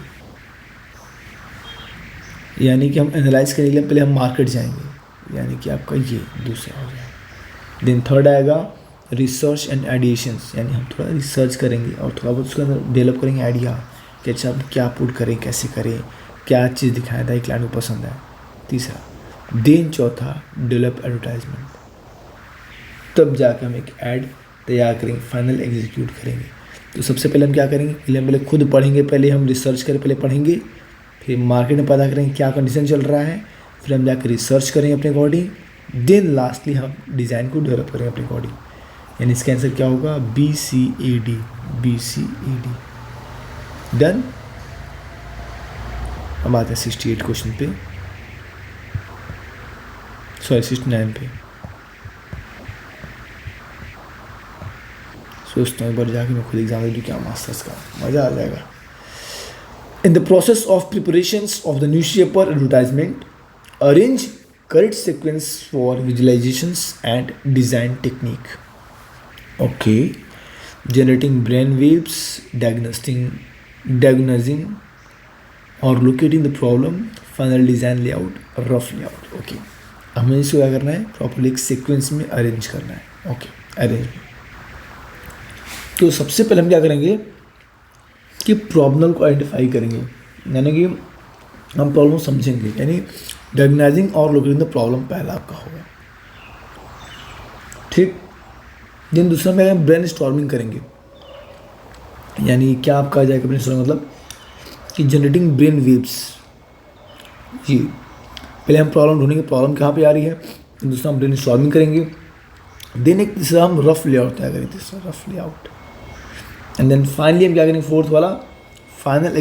यानी कि हम एनालाइज करने के लिए पहले हम मार्केट जाएंगे, यानी कि आपका ये दूसरा हो जाएगा। देन थर्ड आएगा रिसर्च एंड आइडिएशंस, यानी हम थोड़ा रिसर्च करेंगे और थोड़ा बहुत उसके अंदर डेवलप करेंगे आइडिया कि अच्छा हम क्या पुट करें, कैसे करें, क्या चीज़ दिखाया था क्लाइंट को पसंद है। तीसरा, देन चौथा डेवलप एडवर्टाइजमेंट, तब जाकर हम एक ऐड तैयार करेंगे, फाइनल एग्जीक्यूट करेंगे। तो सबसे पहले हम क्या करेंगे, पहले खुद पढ़ेंगे, पहले हम रिसर्च करें, पहले पढ़ेंगे, फिर मार्केट में पता करेंगे क्या कंडीशन चल रहा है, फिर हम जाकर रिसर्च करेंगे अपने अकॉर्डिंग, देन लास्टली हम डिज़ाइन को डेवलप करेंगे अपने अकॉर्डिंग। यानी इसका आंसर क्या होगा, BCAD, BCAD। डन। अब आते हैं 68 क्वेश्चन पे, सॉरी 69 पे। सोचता हूँ एक बार जाके मैं खुद एग्जाम दे दूँ, क्या मास्टर्स का मज़ा आ जाएगा। In the process of preparations of the newspaper advertisement arrange correct sequence for visualisations and design technique. Okay, generating brain waves, diagnosing और locating the problem, final design layout, rough layout. Okay, हमें इसको क्या करना है, प्रॉपर्ली एक सीक्वेंस में अरेंज करना है। Okay, arrange. तो सबसे पहले हम क्या करेंगे कि प्रॉब्लम को आइडेंटिफाई करेंगे, यानी कि हम प्रॉब्लम समझेंगे, यानी डायग्नाइजिंग और लोकेटिंग द प्रॉब्लम पहला आपका होगा, ठीक। दिन दूसरा में हम ब्रेन स्टॉर्मिंग करेंगे, यानी क्या आपका आ जाएगा ब्रेन स्टॉर्मिंग, मतलब कि जनरेटिंग ब्रेन वेव्स, जी, पहले हम प्रॉब्लम ढूंढेंगे, प्रॉब्लम कहाँ पे आ रही है, दूसरा हम ब्रेन स्टॉर्मिंग करेंगे, देन एक तीसरा हम रफ लेआउट तैयार करेंगे, तीसरा rough layout, and then finally हम क्या करेंगे, फोर्थ वाला फाइनल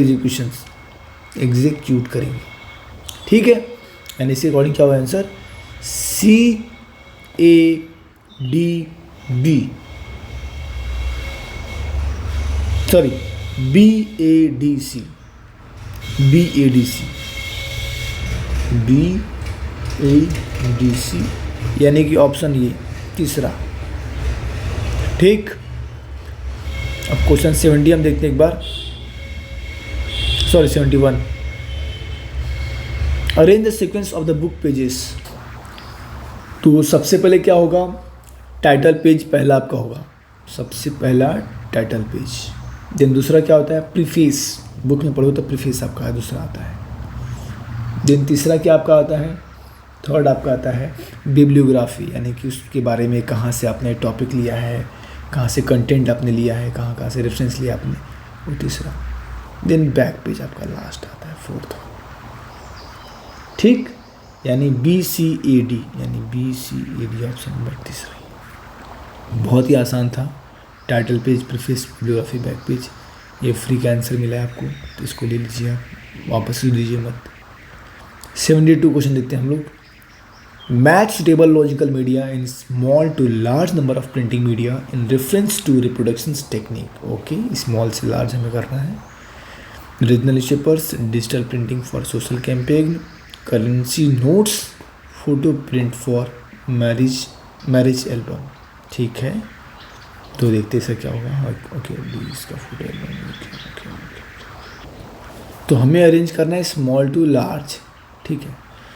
एग्जीक्यूट करेंगे। ठीक है, एंड इसके अकॉर्डिंग क्या होगा आंसर, CADB, सॉरी BADC, यानी कि ऑप्शन ये तीसरा। ठीक, अब क्वेश्चन 70 हम देखते हैं एक बार, sorry 71, arrange the sequence of the book pages. तो सबसे पहले क्या होगा, टाइटल पेज पहला आपका होगा, सबसे पहला टाइटल पेज, देन दूसरा क्या होता है, प्रीफेस, बुक में पढ़ो तो प्रीफेस आपका दूसरा आता है, देन तीसरा क्या आपका आता है, थर्ड आपका आता है बिब्लियोग्राफी, यानी कि उसके बारे में कहाँ से आपने टॉपिक लिया है, कहाँ से कंटेंट आपने लिया है, कहाँ से रेफरेंस लिया आपने, वो तीसरा, देन बैक पेज आपका लास्ट आता है, फोर्थ। ठीक, यानी BCAD, यानी BCAD ऑप्शन नंबर तीसरा। बहुत ही आसान था, title page, preface, bibliography, back page, ये फ्री का आंसर मिला है आपको, तो इसको ले लीजिए आप, वापस ले लीजिए मत। 72 क्वेश्चन देखते हैं हम लोग, match suitable logical media in small to large number of printing media in reference to reproduction technique. Okay, small से लार्ज हमें करना है। Regional newspapers, digital printing for social campaign, currency notes, photo print for marriage album. ठीक है, तो देखते हैं इसका क्या होगा। ओके, इसका फोटो एल्बम, ओके। तो हमें अरेंज करना है स्मॉल टू लार्ज। ठीक है,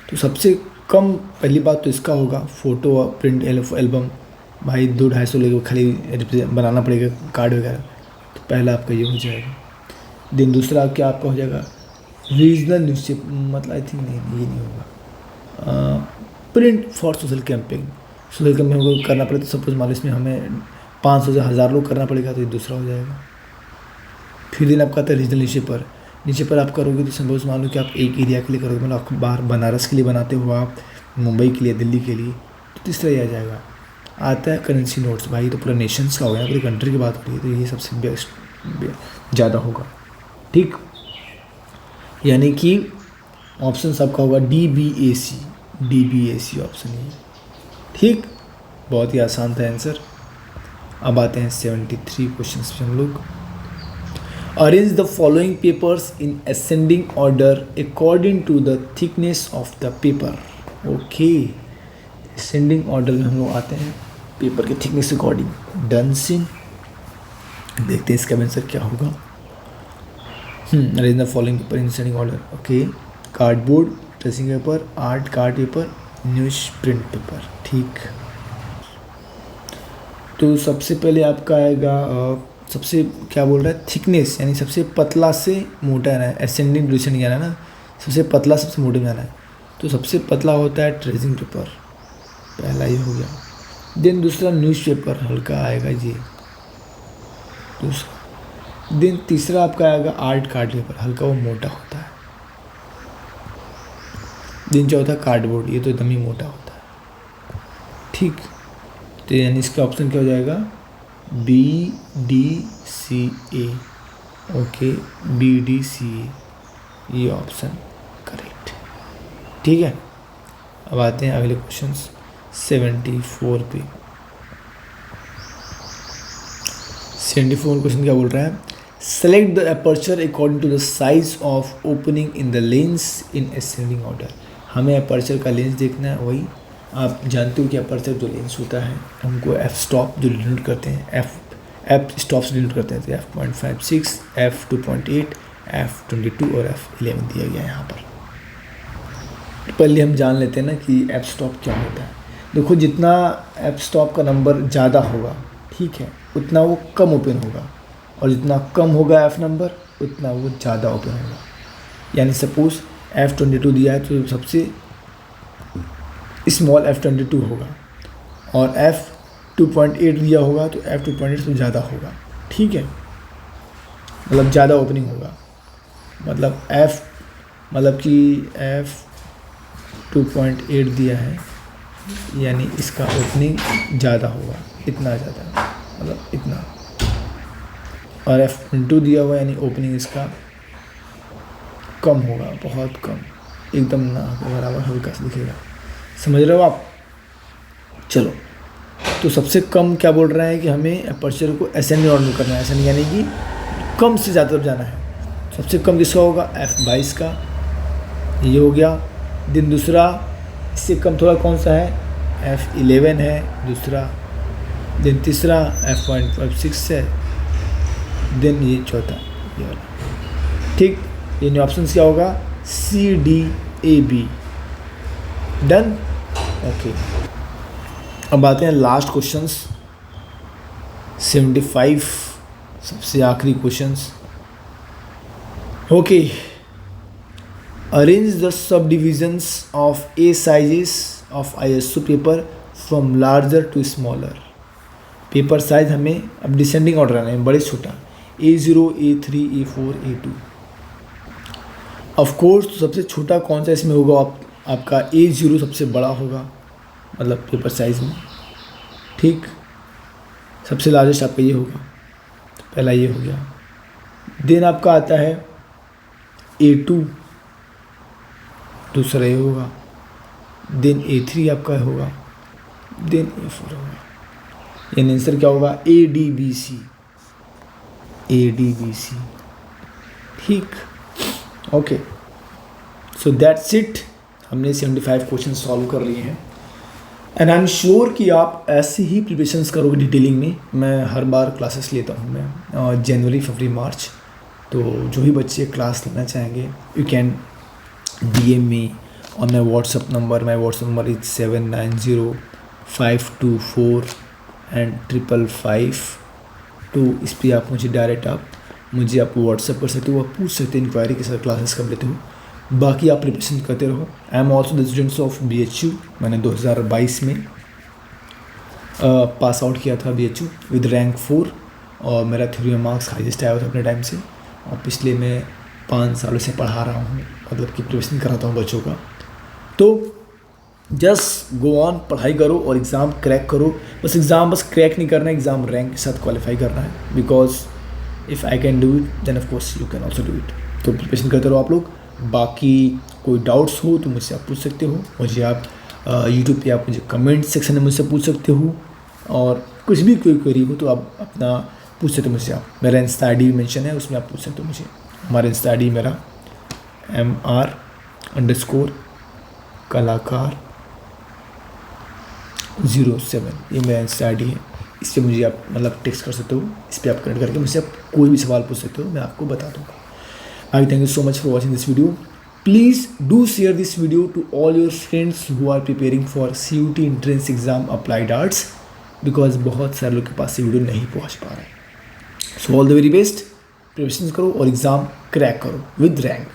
तो सबसे कम पहली बात तो इसका होगा, फ़ोटो प्रिंट एल्बम, भाई 200-250 लेके खाली बनाना पड़ेगा कार्ड वगैरह, तो पहला आपका ये हो जाएगा। देन दूसरा क्या आपका हो जाएगा, रीजनल न्यूज़पेपर, मतलब आई थिंक नहीं, ये नहीं होगा, print for social campaign, social campaign को करना पड़ेगा, तो सपोज मान लो इसमें हमें 500 से 1000 लोग करना पड़ेगा, तो ये दूसरा हो जाएगा। फिर दिन आपका आता है रीजनल न्यूज़पेपर आप करोगे तो सपोज मान लो कि आप एक एरिया के लिए करोगे, मतलब अखबार बनारस के लिए बनाते हो आप, मुंबई के लिए, दिल्ली के लिए, तो तीसरा ही आ जाएगा। आता है करेंसी नोट्स, भाई तो पूरा नेशंस का हो गया, पूरी कंट्री की बात हो रही है, तो ये सबसे बेस्ट ज़्यादा होगा। ठीक, यानी कि ऑप्शन सबका होगा DBAC ऑप्शन ये। ठीक, बहुत ही आसान था आंसर। अब आते हैं 73 क्वेश्चन पे हम लोग। Arrange the following papers in ascending order according to the thickness of the paper. Okay, ascending order में हम लोग आते हैं पेपर के थिकनेस अकॉर्डिंग। डनसिंग, देखते हैं इसका आंसर क्या होगा। Arrange the following paper in ascending order. Okay, cardboard, tracing paper, art card paper, news print paper. ठीक, तो सबसे पहले आपका आएगा सबसे क्या बोल रहा है, थिकनेस, यानी सबसे पतला से मोटा आना है, असेंडिंग डिसेंडिंग आना है ना, सबसे पतला सबसे मोटे में आना है, तो सबसे पतला होता है ट्रेसिंग पेपर, पहला ही हो गया। देन दूसरा न्यूज़पेपर, हल्का आएगा ये दूसरा। देन तीसरा आपका आएगा आर्ट कार्ड पेपर, हल्का वो मोटा होता है। देन चौथा कार्डबोर्ड, ये तो एकदम ही मोटा होता है। ठीक, तो यानी इसका ऑप्शन क्या हो जाएगा, BDCA। ओके, BDCA ये ऑप्शन करेक्ट। ठीक है, अब आते हैं अगले क्वेश्चन 74 पे। 74 क्वेश्चन क्या बोल रहा है, select the aperture according to the size of opening in the lens in ascending order. हमें अपर्चर का लेंस देखना है, वही आप जानते हो कि अपर्चर जो लेंस होता है हमको एफ स्टॉप जो डिनोट करते हैं, एफ स्टॉप से डिनोट करते हैं, तो f.56, f2.8, f22 और f11 दिया गया है यहाँ पर। पहले हम जान लेते हैं ना कि एफ स्टॉप क्या होता है। देखो, जितना एफ स्टॉप का नंबर ज़्यादा होगा, ठीक है, उतना वो कम ओपन होगा, और जितना कम होगा एफ नंबर उतना वो ज़्यादा ओपन होगा। यानी सपोज f22 दिया है तो सबसे स्मॉल f22 होगा, और f2.8 दिया होगा तो f2.8 से ज़्यादा होगा। ठीक है, मतलब ज़्यादा ओपनिंग होगा, मतलब मतलब कि F2.8 दिया है, यानी इसका ओपनिंग ज़्यादा होगा, इतना ज़्यादा, मतलब इतना। और F2 दिया हुआ यानी ओपनिंग इसका कम होगा, बहुत कम, एकदम ना के बराबर हल्का सा दिखेगा। समझ रहे हो आप? चलो, तो सबसे कम क्या बोल रहा है कि हमें अपर्चर को असेंडिंग ऑर्डर में करना है, असेंडिंग यानी कि कम से ज़्यादा तरफ जाना है। सबसे कम किसका होगा? F22 का, ये हो गया। दिन दूसरा इससे कम थोड़ा कौन सा है? F11 है दूसरा। दिन तीसरा F1.56 है। दिन ये चौथा, ये वाला। ठीक, यानी ऑप्शन क्या होगा? CDAB। डन? ओके, अब आते हैं लास्ट क्वेश्चंस, 75, सबसे आखिरी questions. Okay, arrange the sub divisions of A sizes of ISO paper from larger to smaller. Paper size हमें अब डिसेंडिंग ऑर्डर आना है, बड़े छोटा, A0, A3, A4, A2। Of course तो सबसे छोटा कौन सा इसमें होगा? आपका A0 सबसे बड़ा होगा, मतलब पेपर साइज में। ठीक, सबसे लार्जेस्ट आपका ये होगा, तो पहला ये हो गया। देन आपका आता है A2, दूसरा ये होगा। देन A3 आपका होगा, देन A4 होगा। यानी आंसर क्या होगा? ADBC, ADBC। ठीक, ओके, सो दैट्स इट। हमने 75 क्वेश्चन सॉल्व कर लिए हैं एंड आई एम श्योर कि आप ऐसे ही प्रिपरेशंस करोगे डिटेलिंग में। मैं हर बार क्लासेस लेता हूँ मैं, जनवरी, फरवरी, मार्च। तो जो भी बच्चे क्लास लेना चाहेंगे, you can DM me on my WhatsApp number. My WhatsApp number is 790524 इस पर आप मुझे डायरेक्ट मुझे आप व्हाट्सअप कर सकते हो, आप पूछ सकते हो इंक्वायरी के साथ क्लासेस कब लेते हो। बाकी आप प्रिपरेशन करते रहो। I am also the students of BHU। मैंने 2022 में पास आउट किया था BHU विद रैंक 4 और मेरा थ्योरी में मार्क्स हाईएस्ट आया था अपने टाइम से। और पिछले मैं 5 सालों से पढ़ा रहा हूँ, मतलब कि प्रिपरेशन कराता हूँ बच्चों का। तो जस्ट गो ऑन, पढ़ाई करो और एग्ज़ाम क्रैक करो। बस एग्ज़ाम बस क्रैक नहीं करना है, एग्ज़ाम रैंक के साथ क्वालिफाई करना है। Because if I can do it then of course you can also do it. तो प्रिपरेशन करते रहो आप लोग। बाकी कोई डाउट्स हो तो मुझसे आप पूछ सकते हो। मुझे आप यूट्यूब पे आप मुझे कमेंट सेक्शन में मुझसे पूछ सकते हो, और कुछ भी कोई क्वेरी हो तो आप अपना पूछ सकते हो मुझसे। आप मेरा इंस्टा ID भी मेंशन है, उसमें आप पूछ सकते हो मुझे। हमारा इंस्टा ID मेरा MR_कलाकार07, ये मेरा इंस्टा ID है। इस पर मुझे आप मतलब टेक्स्ट कर सकते हो, इस पर आप कनेक्ट करके मुझसे आप कोई भी सवाल पूछ सकते हो, मैं आपको बता दूँगा। I thank you so much for watching this video. Please do share this video to all your friends who are preparing for CUT entrance exam applied arts, because बहुत सारे लोग के पास ये वीडियो नहीं पहुँच पा रहा है। So all the very best, preparation करो और एग्ज़ाम क्रैक करो with rank.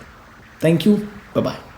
Thank you, bye bye.